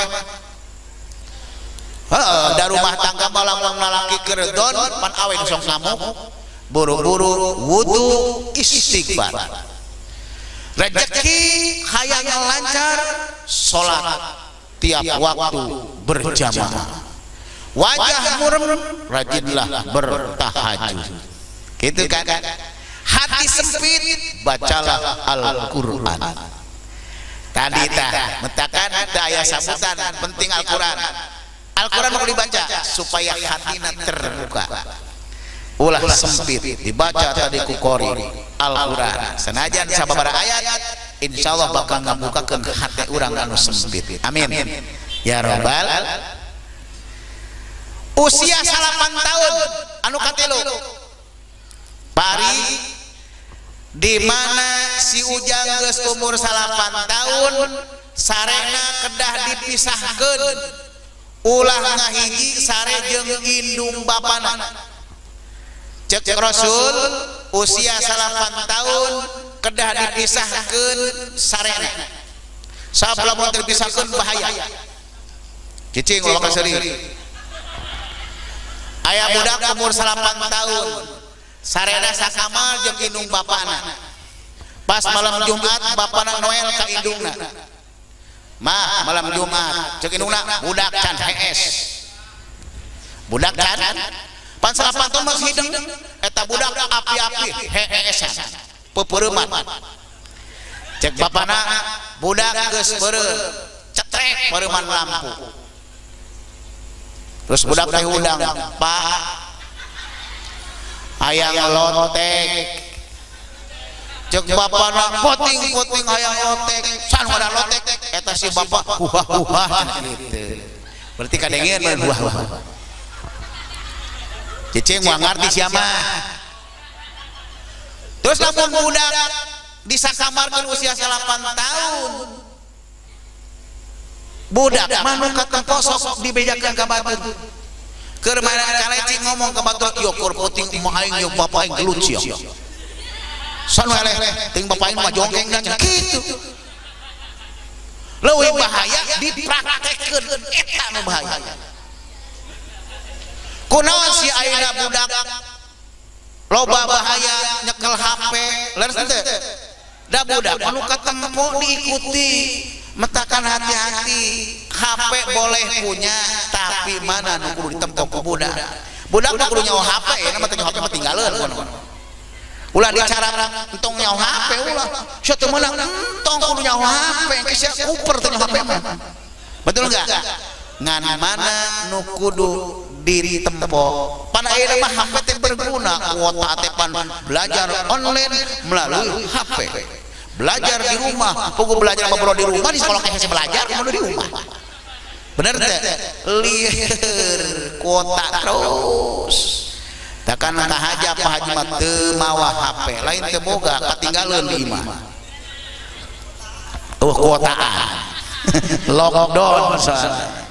Da rumah tangga malam lalaki keur don pan awe sok ngamuk buru-buru wudu istighfar rezeki hayang lancar salat tiap waktu berjamaah wajah murem rajinlah bertahajud gitu kan hati sempit bacalah Al-Qur'an tadi tah mentakan daya sambutan penting Al-Qur'an mau dibaca supaya hatina terbuka ulah sempit dibaca tadi ku qori Al-Qur'an senajan sababaraha ayat insyaallah bakal ngabukakeun hati urang anu sempit amin ya rabbal usia 8 tahun anu katilu pari di mana si Ujang geus umur 8 tahun sarena kedah dipisahkeun ulah ngahiji sare jeung indung bapana. Cek Rasul usia 8 tahun kedah dipisahkeun sarena. Sabab lamun terpisahkeun bahaya. Cicing ulah kaseuring. Aya budak umur 8 tahun sarena sakamar jeung indung bapana. Pas malam Jumat bapana Noel ka indungna. Mah malam Jumat cek indungna budak can HS. Budak can pan 8 tahun masih hidung eta budak api-api HS-an peupeureuman. Cek bapana budak geus beureum cetrek peureman lampu. Terus budak teh udang, "Pak, hayang lotek." Cek bapana poting-poting hayang lotek. San ada lotek eta si bapak huah-huah kitu. Berarti kadengeun mun huah-huah. Cicing moal ngarti sia mah. Terus lamun budak disakamarkeun usia 8 tahun. Budak manu katong kosok dibejakeun ka batur. Keur mana kalecing ngomong ka batur, "Yo kur puting moal aing yo bapak aing gelut sia." San weleh ting bapak aing mah jongkeng dan kitu. Leuwih bahaya dipraktekkeun eta nu bahaya. Kunaon si ayeuna budak loba bahaya nyekel HP leres teh. Da budak anu katempo diikuti, metakan hati-hati. HP boleh punya tapi mana nu kudu ditempo ku budak. Budak mah kudu nyawa HP, nama teh HP mah tinggaleuan kunaon. Ulah dicara entong nyawa HP ulah. Sia teu meunang entong kudu nyawa HP, engke sia kuper teh nyawa HP mah. Betul enggak? Ngan mana nu kudu diri tempo pan ayeuna mah HP teh berguna kuota teh pan belajar online melalui HP belajar di rumah pugu belajar ngobrol di rumah di sekolah kayak belajar kudu di rumah bener teh lieur kuota terus takan kahaja Pak Haji mah teu mawa HP lain teu boga katinggaleuan di imah kuotaan lockdown soalnya.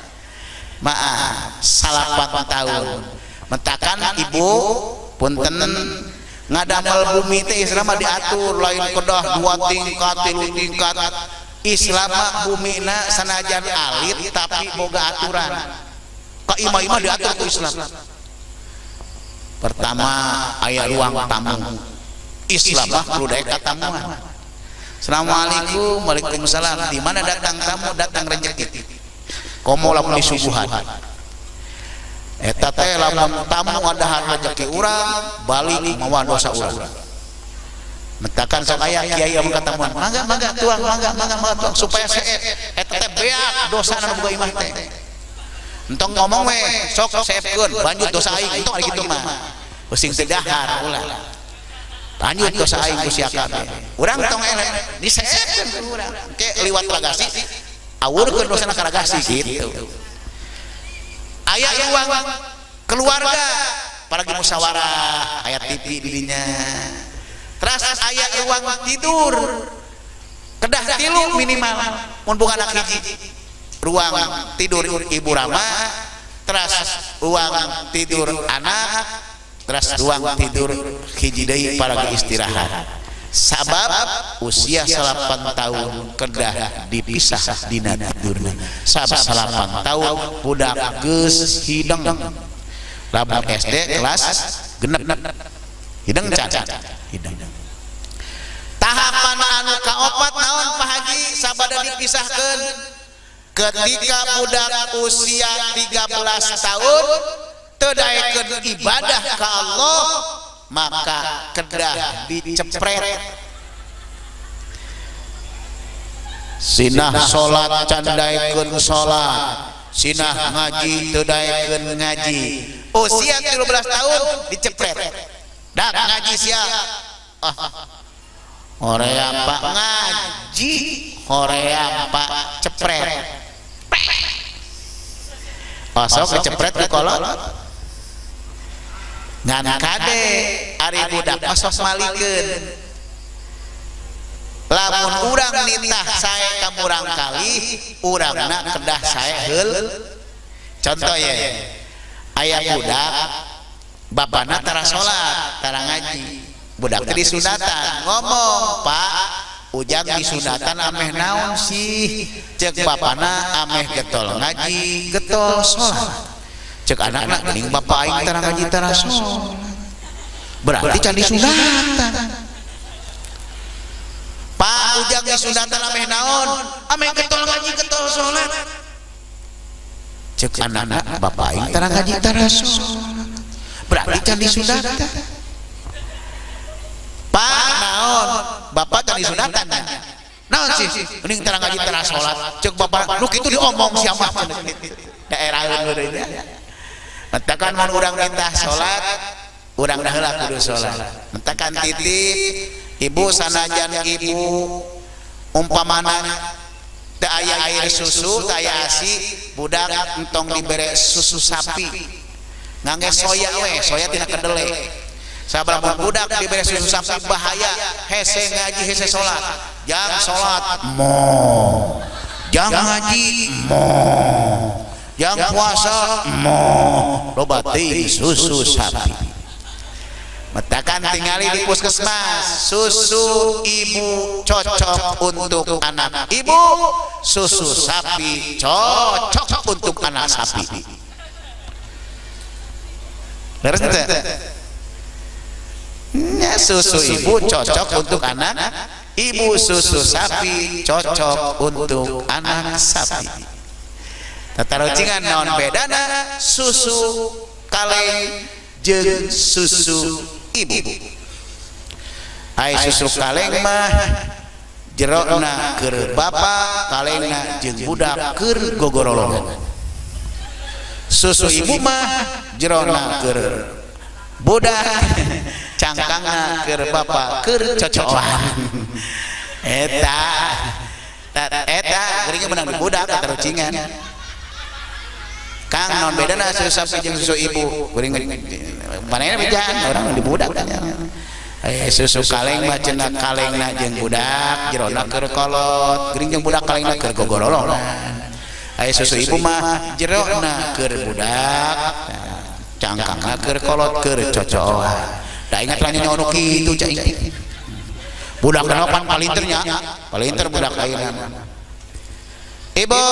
Maaf 8 tahun mentakan ibu punten ngadamel bumi teh Islam diatur lain kedah 2 tingkat 3 tingkat Islam bumina sanajan alit tapi boga aturan ka imah-imah diatur ku Islam. Pertama aya ruang tamu Islam mah kudu daek katamuan. Assalamualaikum, waalaikumsalam. Di mana datang tamu datang rezeki. Komo lamun disuguhan eta teh lamun tamu adahan rezeki urang balik mawa dosa urang mentakan sok aya kiai anu katamuan mangga tuang mangga tuang supaya seet eta teh beak dosana nu boga imah teh entong ngomong we sok seepkeun lanjut dosa aing entong ari kitu mah pusing teh dahar ulah lanjut dosa aing ku sia kabeh urang tong eleh diseetkeun ku urang ke liwat lagasi awurkeun dosana ka ragasi gitu. Aya ruang keluarga apalagi musyawarah aya TV dirinya. Terus aya ruang tidur kedah 3 minimal mun boga anak hiji. Ruang tidur ibu Rama, terus ruang tidur anak, terus ruang tidur hiji deui para istirahat. Sabab usia 8 tahun kedah dipisah dina tidurna. Sabab 8 tahun budak geus hideng. Lamun SD kelas genep hideng can hideng. Tahapan anu kaopat naon Pak Haji sabada dipisahkeun ketika budak usia 13 tahun teu daekeun ibadah ka Allah maka kedah dicepret sinah salat candaikeun salat sinah ngaji teu daekeun ngaji usia 13 tahun dicepret dak ngaji sia horea Pak ngaji horea Pak cepret sok cepret di kolot ngan kade ari budak masuk malikeun lamun urang nitah sae ka murang kali urangna kedah sae heul contoh ya, ayah budak bapakna tara salat tara ngaji, budak teh disunatan ngomong, Pak ujang disunatan ameh naon sih, cek bapakna ameh getol ngaji getol salat, cek anak-anak geuning bapak aing tara ngaji tara salat, berarti can disunatan. Pak ujang disunatan ameh naon, ameh getol ngaji getol salat, cek anak-anak bapak aing tara ngaji tara salat, berarti can disunatan. Pak naon, bapak can disunatan naon sih, mending tara ngaji tara salat, cek bapak nu kitu diomong siapa daerah eureun mentakan mun urang minta salat urang dah heula kudu salat, mentakan titip ibu sanajan ibu umpamana teu aya air susu teu aya ASI, budak entong dibere susu sapi ngangge soya we, soya tina kedele, sabaraha budak dibere susu sapi bahaya, hese ngaji hese salat, jang salat mo, jang ngaji mo, jang puasa mo, loba teuing susu sapi. Metakan tinggali di puskesmas, susu ibu cocok untuk anak ibu, susu sapi cocok untuk anak sapi. Leres teh? Ya, susu ibu cocok untuk anak ibu, susu sapi cocok untuk anak sapi. Tatarucingan naon bedana susu kaleng jeung susu ibu. Ai susu kaleng mah jerona keur bapa, kalengna jeung budak keur gogorolongan. Susu ibu mah jerona keur budak, cangkangna keur bapa keur cocokan. Eta geuning menang di budak tarucingan. Kang non bedana susu sapi jeung susu ibu, geuning manehna bejaan urang di budak tanya. Susu kaleng mah cenah kalengna jeung budak jerona keur kolot, geuning jeung budak kalengna keur gogorolongan. Susu ibu mah jerona keur budak, cangkangna keur kolot keur cocokan. Da ingat lah nyonya ono kitu cai. Budak dalapan palinternya, palinter budak ayeuna. Ibu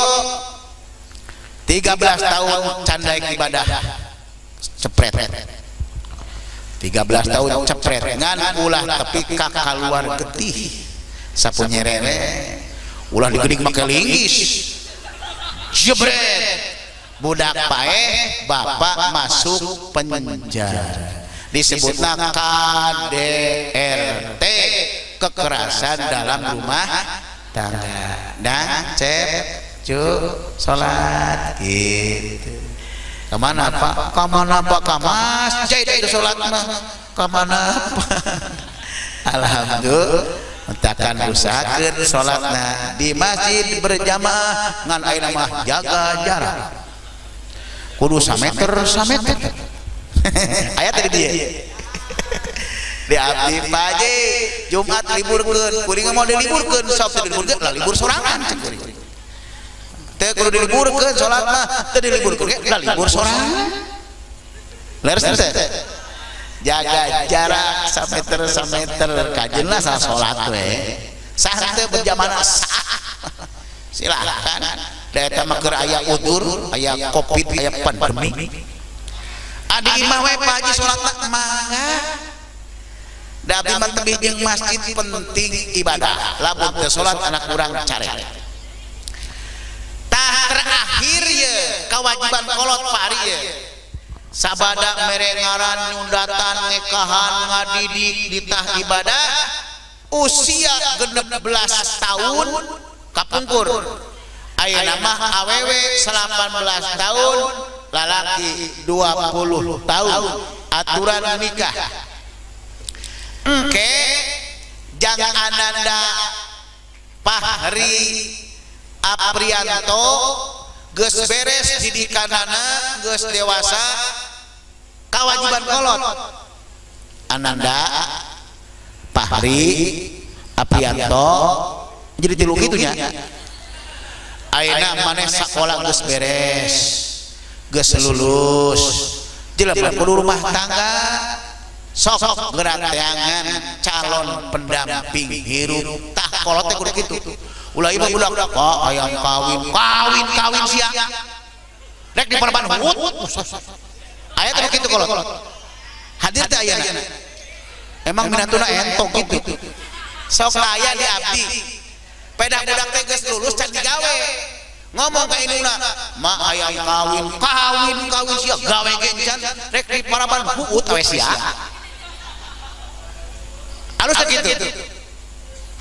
13 tahun candaek ibadah cepret, 13 tahun cepret ngan ulah tepi ka kaluar getih sapu nyerere ulah digeuning make linggis jebret budak paeh bapak masuk penjara, disebutna KDRT, kekerasan dalam rumah tangga. Dan cep sholat gitu. Kemana Pak? Kemana Pak? Kamas jahit itu sholat mah. Kemana Pak? Alhamdulillah. Mentakan usahakeun sholatna di masjid berjamaah ngan ayeuna mah jaga jarak. Kudu sameter. Aya tadi dia. Di abdi paje Jumat liburkeun, kuring mau diliburkeun, Sabtu diliburkeun, lah libur sorangan cek kuring. Teu kudu diliburkeun salat mah, teu diliburkeun ge lah libur sorangan. Leres teh. Jaga jarak sameter kajeunlah salat we. Sah teu berjamaah silakan. Da eta mah keur aya udur, aya Covid, aya pandemi. Adi imah we Pak Haji salatna mangga. Da abdi mah tebih jeung masjid penting ibadah. Lamun teu salat anak urang care. Tah terakhir ye kewajiban kolot pari ye. Sabada merengaran nyundatan nikahan ngadidik di tah ibadah usia 16 tahun kapungkur. Ayeuna mah awewe 18 tahun, lalaki 20 tahun aturan nikah. Engke jangan Ananda Fahri Aprianto geus beres didikanana geus dewasa kawajiban kolot. Ananda Fahri Aprianto jadi tilu kitunya. Ayeuna maneh sakola geus beres geus lulus jelema kudu rumah tangga sok gerak teangan calon pendamping hirup tah kolot teh kudu kitu ulah ieu budak kok hayang kawin sia rek di perban hut aya teh kitu kolot hadir teh ayeuna emang minatuna entok gitu sok aya di abdi pedah budak teh geus lulus can digawe ngomong ka induna ma hayang kawin sia gawe gencan rek di paraban hut we sia alus gitu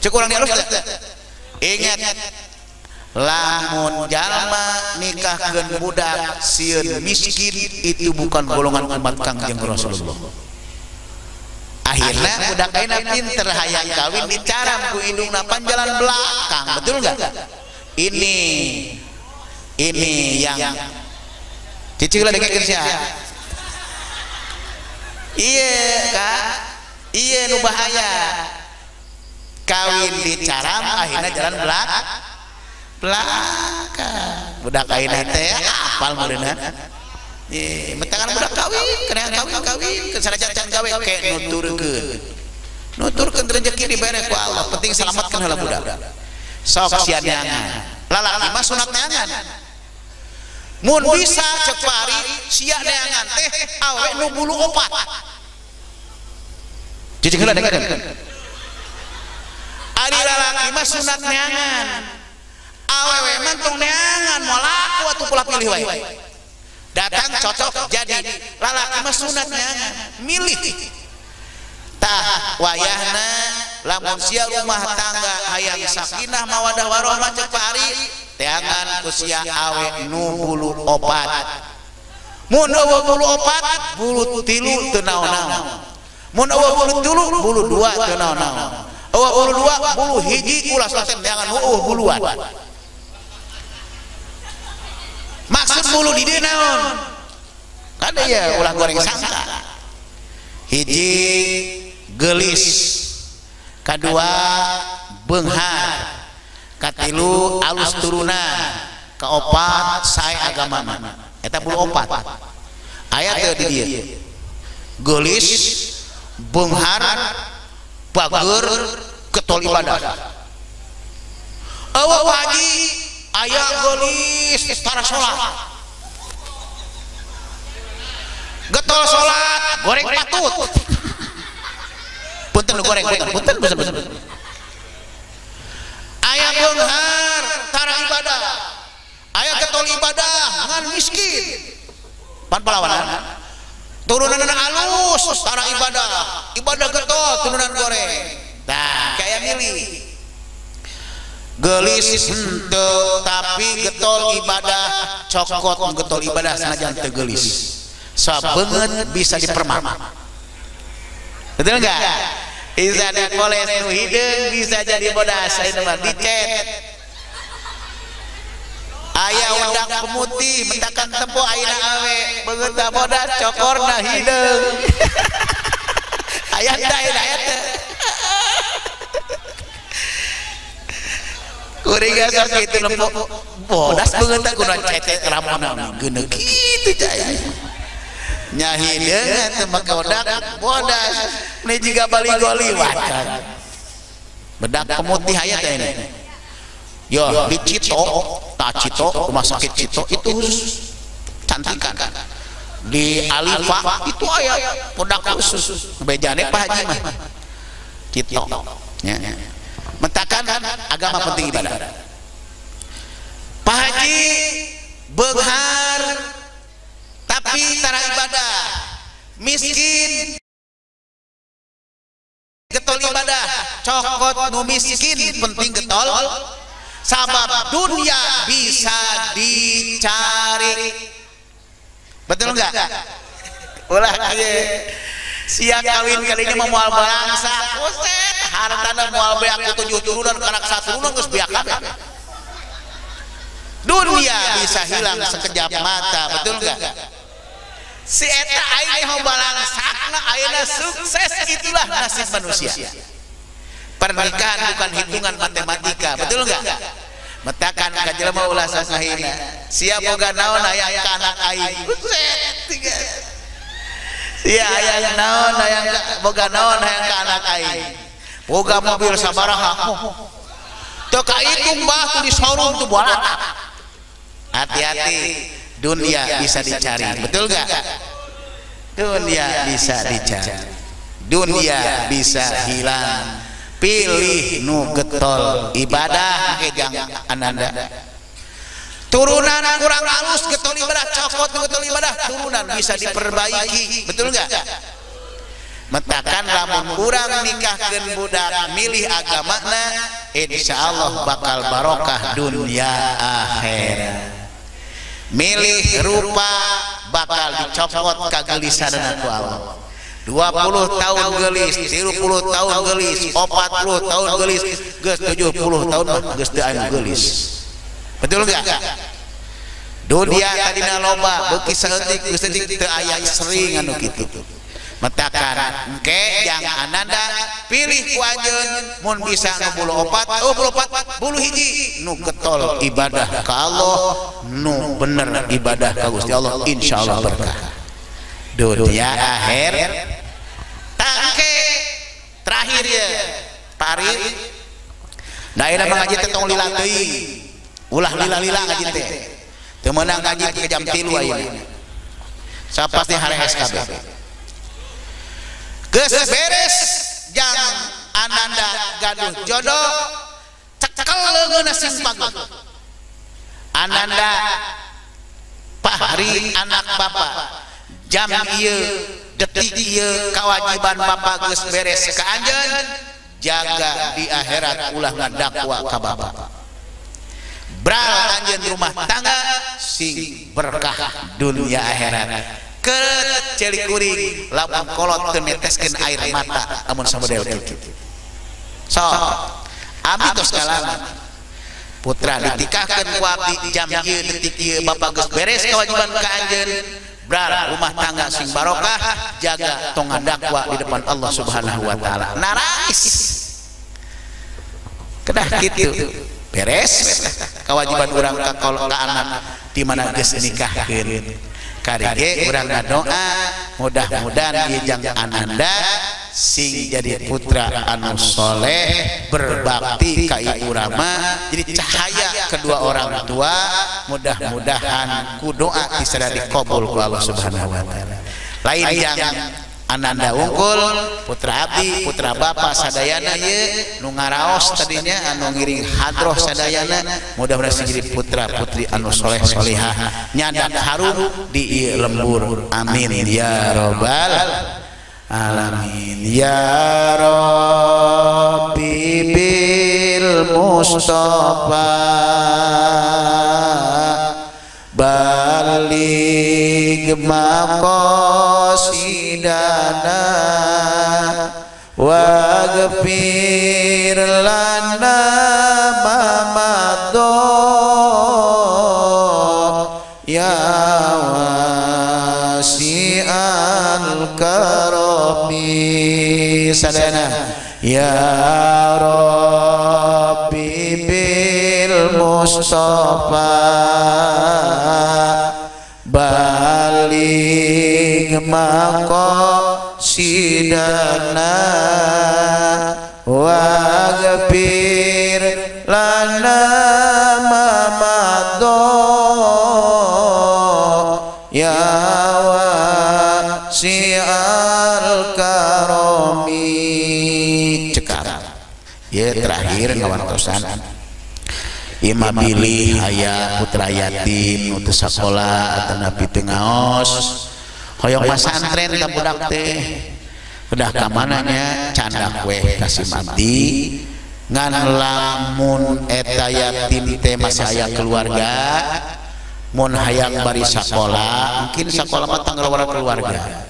cek urang di alus ingat lamun jalma nikahkeun budak sieun miskin itu bukan golongan umat Kangjeng Rasulullah. Akhirnya budak ayeuna pinter hayang kawin dicaram ku indungna panjalan belakang, betul enggak? Ini yang cicing lah dekekeun sia. Iya Kak, iya nu bahaya. Kawin dicaram akhirnya jalan belakang. Budak ayeuna teh apal meureunna. Mentangan budak kawin, kena kawin, kesanajan can gawe ke nuturkeun rezeki dibere ku Allah, penting selamatkan heula budak. Sok sia neangan. Lalaki mah sunat neangan. Mun bisa cek pari sia neangan teh awe nu bulu opat. Jadi heula dengerin. Ari lalaki mah sunat neangan. Awewe mah tong neangan moal laku atuh pula pilih wae. Datang cocok jadi lalaki mah sunat neangan milih tah wayahna lamun sia rumah tangga hayang sakinah mawadah warahmah cek pari teangan ku sia awe nu bulu opat mun eueuh bulu opat bulu 3 teu naon-naon mun eueuh bulu 3 bulu 2 teu naon-naon eueuh bulu 2 bulu hiji ulah teh teangan eueuh buluan maksud bulu di dia naon kan ya ulah goreng sangka hiji gelis kedua beunghar katilu alus turunan kaopat sae agamana eta bulu opat aya teu di dieu gelis beunghar bager getol ibadah eueuh haji aya gelis tara salat getol salat goreng patut punten goreng punten aya beunghar tara ibadah aya getol ibadah ngan miskin pan palawanan turunan alus tara ibadah getol turunan goreng tah kaya milih gelis henteu tapi getol ibadah cokot getol ibadah sanajan teu gelis sabeungeut bisa dipermak betul enggak bisa dipoles nu hideung bisa jadi bodas anu mah dicet aya udak pemutih mentakan tempo ayeuna awe beungeut bodas cokorna hideung aya teh kuring gasar kitu lempo bodas beungeut kudu cetet ramona geuneuk kitu cai nya hideung teh make odak bodas meni jiga bali-goli wacan bedak pemutih aya teh ini yo di Cito rumah sakit Cito itu khusus cantikan di Alifa itu aya bodak khusus bejane Pak Haji mah Cito nya mentakan agama penting ibadah Pak Haji beunghar tapi tara ibadah miskin getol ibadah cokot nu miskin penting getol sabab dunia bisa dicari betul enggak ulah ieu sia kawin kali ini moal balangsa kuset hartana moal beak 7 turunan kanak 1 turunan geus beak kabeh dunia bisa hilang sekejap mata betul enggak si eta aing mah balangsakna ayeuna sukses itulah nasib manusia pernikahan bukan hitungan matematika betul enggak metakan ka jelema ulah sasahina sia boga naon hayang ka anak aing buset tiga sia hayang naon hayang boga naon hayang ka anak aing boga mobil sabaraha teu kahitung bah di showroom tuh bola hati-hati dunia bisa dicari betul gak dunia bisa dicari dunia bisa hilang pilih nu getol ibadah kejang ananda turunan kurang halus getol ibadah cokot getol ibadah turunan bisa diperbaiki betul nggak metakan lamun kurang nikahkeun budak milih agamana insyaallah bakal barokah dunia akhirat milih rupa bakal dicopot kagelisanan ku Allah 20 tahun gelis, 30 tahun gelis, 40 tahun gelis, geus 70 tahun geus teu anu gelis. Betul enggak? Dunia tadina loba beuki saeutik geus teu aya sering anu kitu. Metakan engke jang ananda pilih ku anjeun mun bisa nu 24 bulu hiji nu getol ibadah ka Allah nu bener ibadah ka Gusti Allah insyaallah berkah. Dunia akhir tangke terakhir ya tarik daerah mengaji tetong lila teuing ulah lila-lila ngaji teh teu meunang ngaji ke jam 3 ayeuna sapasti harehes kabeh geus beres jang ananda gaduh jodoh cekel leungeunna simpang ananda pahri anak bapak jam ieu detik ieu kewajiban bapak geus beres ka anjeun jaga di akhirat ulah ngadakwa ka bapak bral anjeun rumah tangga sing berkah dunia akhirat keut celik kuring lamun kolot teu neteskeun air mata amun samodel kitu sok abdi tos kalaman putra ditikahkeun ku abdi jam ieu detik ieu bapak geus beres kewajiban ka anjeun bral rumah tangga sing barokah jaga tong ngandakwa di depan Allah Subhanahu wa taala narais kedah kitu beres kewajiban urang ka anak di mana geus nikahkeun karige urang ngadoa mudah-mudahan ieu jang ananda sing jadi putra anu soleh berbakti ka ibu rama jadi cahaya kedua orang tua mudah-mudahan ku doa bisa dikabul ku Allah Subhanahu wa taala lain yang ananda unggul putra abdi putra bapak sadayana ye nu ngaraos tadinya anu ngiring hadroh sadayana mudah-mudahan jadi putra putri anu soleh solihah nyandak harum di lembur amin ya robbal alamin ya Rabbi bil Mustafa baligh maqasidana waghfir lana ma madha ya wasi'al karami sadana ya Rabbi bil Mustafa baligh maqasidana waghfir lana ma madha ya wasi'al karami cekar ya terakhir ngawantosan imam pilih aya putra yatim nu teu sakola atau napi teu ngaos hoyong pasantren ka budak teh udah ka mananya candak weh kasih mati ngan lamun eta yatim teh masih aya keluarga mun hayang bari sakola mungkin sakola mah tanggal keluarga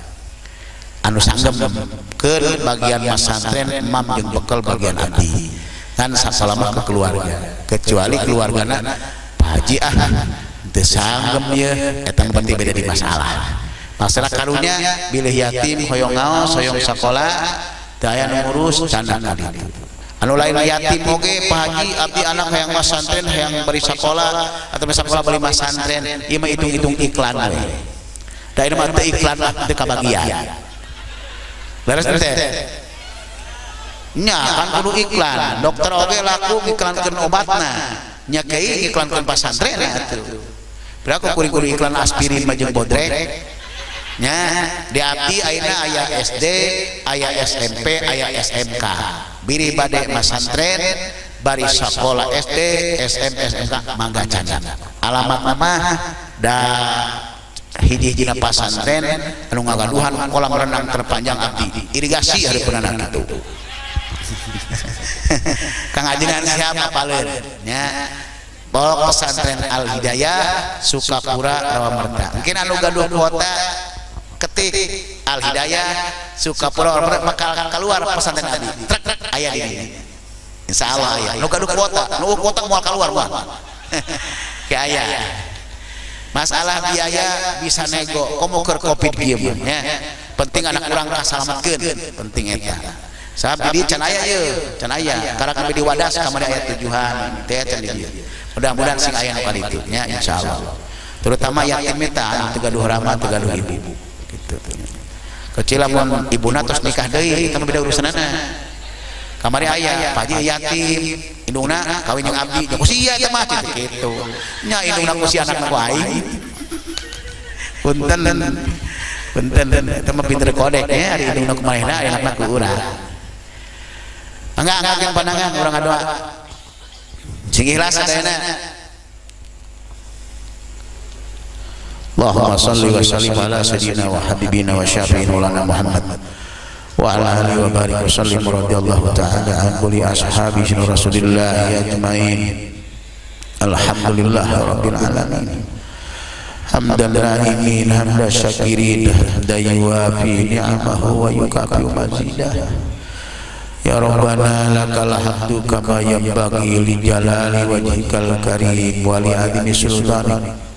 anu sanggem keur bagian pasantren imam jeung bekal bagian abdi kan sakola mah ke keluarga kecuali keluargana Pak Haji teu sanggem ye eta penting beda di masalah karunya bilih yatim hoyong ngaos hoyong sakola teu aya nu ngurus candak ka ditu anu lain yatim oge Pak Haji abdi anak hayang mas santren hayang bari sakola atau sekolah beli mas santren ieu mah hitung-hitung iklan we da ieu mah teu iklan lah teu kabagian beres teh nya kan kudu iklan dokter oge laku ngiklankeun obatna nya kei ngiklankeun pasantren atuh berapa kuring-kuring iklan aspirin mah jeung bodrek nya di abdi ayeuna aya SD aya SMP aya SMK biri bade masantren bari sakola SD SMP SMK mangga can alamat mah da hiji-hijina pasantren anu ngagaduhan kolam renang terpanjang abdi irigasi hareupeun anak kitu Kang ajengan siapa paleun nya Pondok Pesantren Al Hidayah Sukapura Rawamerta mungkin anu gaduh kuota ketik Al Hidayah Sukapura bakal keluar pesantren tadi trek aya di dieu insyaallah aya nu gaduh kuota moal keluar mah ke aya masalah biaya bisa nego komo keur covid ieu nya penting anak urang kasalametkeun penting eta sabab di can aya ye can aya karena kami di wadas kamari aya tujuan teh can dieu mudah-mudahan sing aya nu kaditu nya insyaallah terutama yatim eta anu teu gaduh rama teu gaduh ibu gitu kecil lamun ibuna tos nikah deui eta mah beda urusanana kamari aya Pak Haji yatim indungna kawin jeung abdi jeung sia teh mah kitu nya indungna ku si anakna ku aing punten eta mah pinter kodek nya ari indungna ku manehna ari anakna ku urang enggak yang pandangan orang doa sing ikhlas sadayana Allahumma shalli wa sallim ala sayyidina wa habibina wa syafi'ina lana Muhammad wa ala alihi wa barik wa sallim radhiyallahu ta'ala an kulli ashabi Rasulillah ajmain alhamdulillah rabbil alamin hamdan rahimin hamda syakirin dayuwafi ni'amahu wa yukafi mazidah ya Rabbana lakal hamdu kama yanbaghi li jalali wajhikal karim wa li azimi sultanik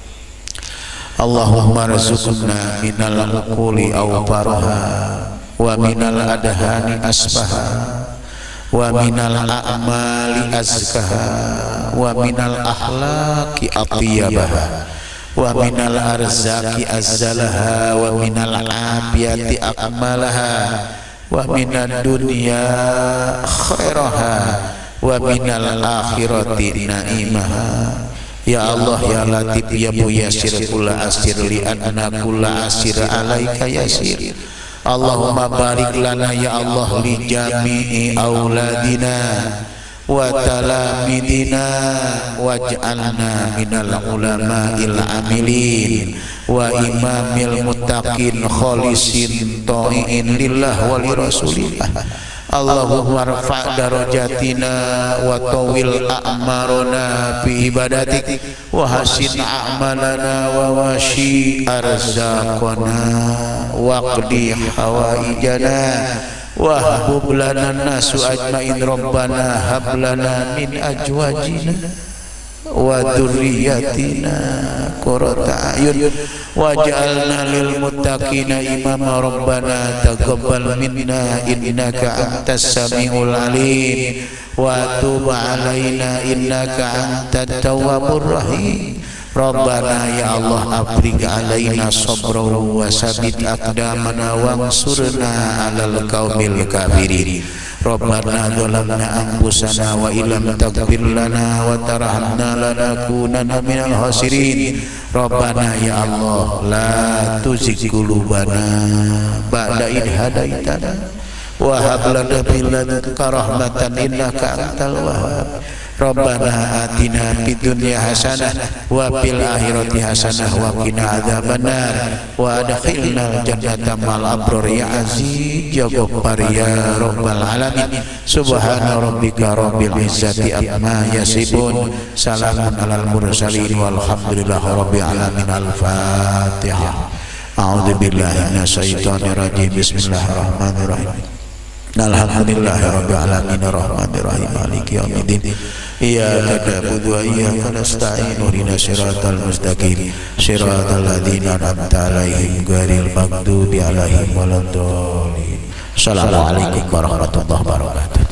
Allahumma rizqna minal uquli awfaraha wa minal adhani asbaha wa minal a'mali azkaha wa minal akhlaqi atyabaha wa minal arzaqi azzalaha wa minal afiyati akmalaha wa minad dunya khairaha wa minal akhirati naimaha ya Allah ya Latif ya Muyasir kula asir li anna kula asir alaika yasir Allahumma barik lana ya Allah li jami'i auladina wa talamidina waj'alna minal ulama'il amilin wa imamil muttaqin khalisin ta'iin lillah wa li rasulillah Allahumma rfa' darajatina wa tawil a'marana fi ibadatik wa hasin a'malana wa washi arzaqana wa qdi hawaijana wa habub lana nasu ajmain rabbana hab lana min ajwajina wa dzurriyyatina qurrata a'yun waj'alna lil muttaqina imama rabbana taqabbal minna innaka antas samiul alim wa tub alaina innaka antat tawwabur rahim Rabbana ya Allah afrig alaina sabra wa sabit aqdamana wansurna alal qaumil kafirin Rabbana zalamna anfusana wa illam taghfir lana wa tarhamna lanakunanna minal khasirin Rabbana ya Allah la tuzigh qulubana ba'da idh hadaitana wa hab lana min ladunka rahmatan innaka antal wahhab Rabbana atina fid dunya hasanah wa fil akhirati hasanah wa qina adzabannar wa adkhilnal jannata ma'al abrar ya aziz ya ghaffar ya rabbal alamin subhana rabbika rabbil izzati amma yasifun salamun alal mursalin walhamdulillahi rabbil alamin al-fatihah a'udzu billahi minasy syaithanir rajim bismillahirrahmanirrahim alhamdulillahirabbil alamin arrahmanir rahim maliki yaumiddin iyyaka na'budu wa iyyaka nasta'in ihdinas siratal mustaqim siratal ladzina an'amta 'alaihim ghairil maghdubi 'alaihim waladdallin. Assalamualaikum warahmatullahi wabarakatuh.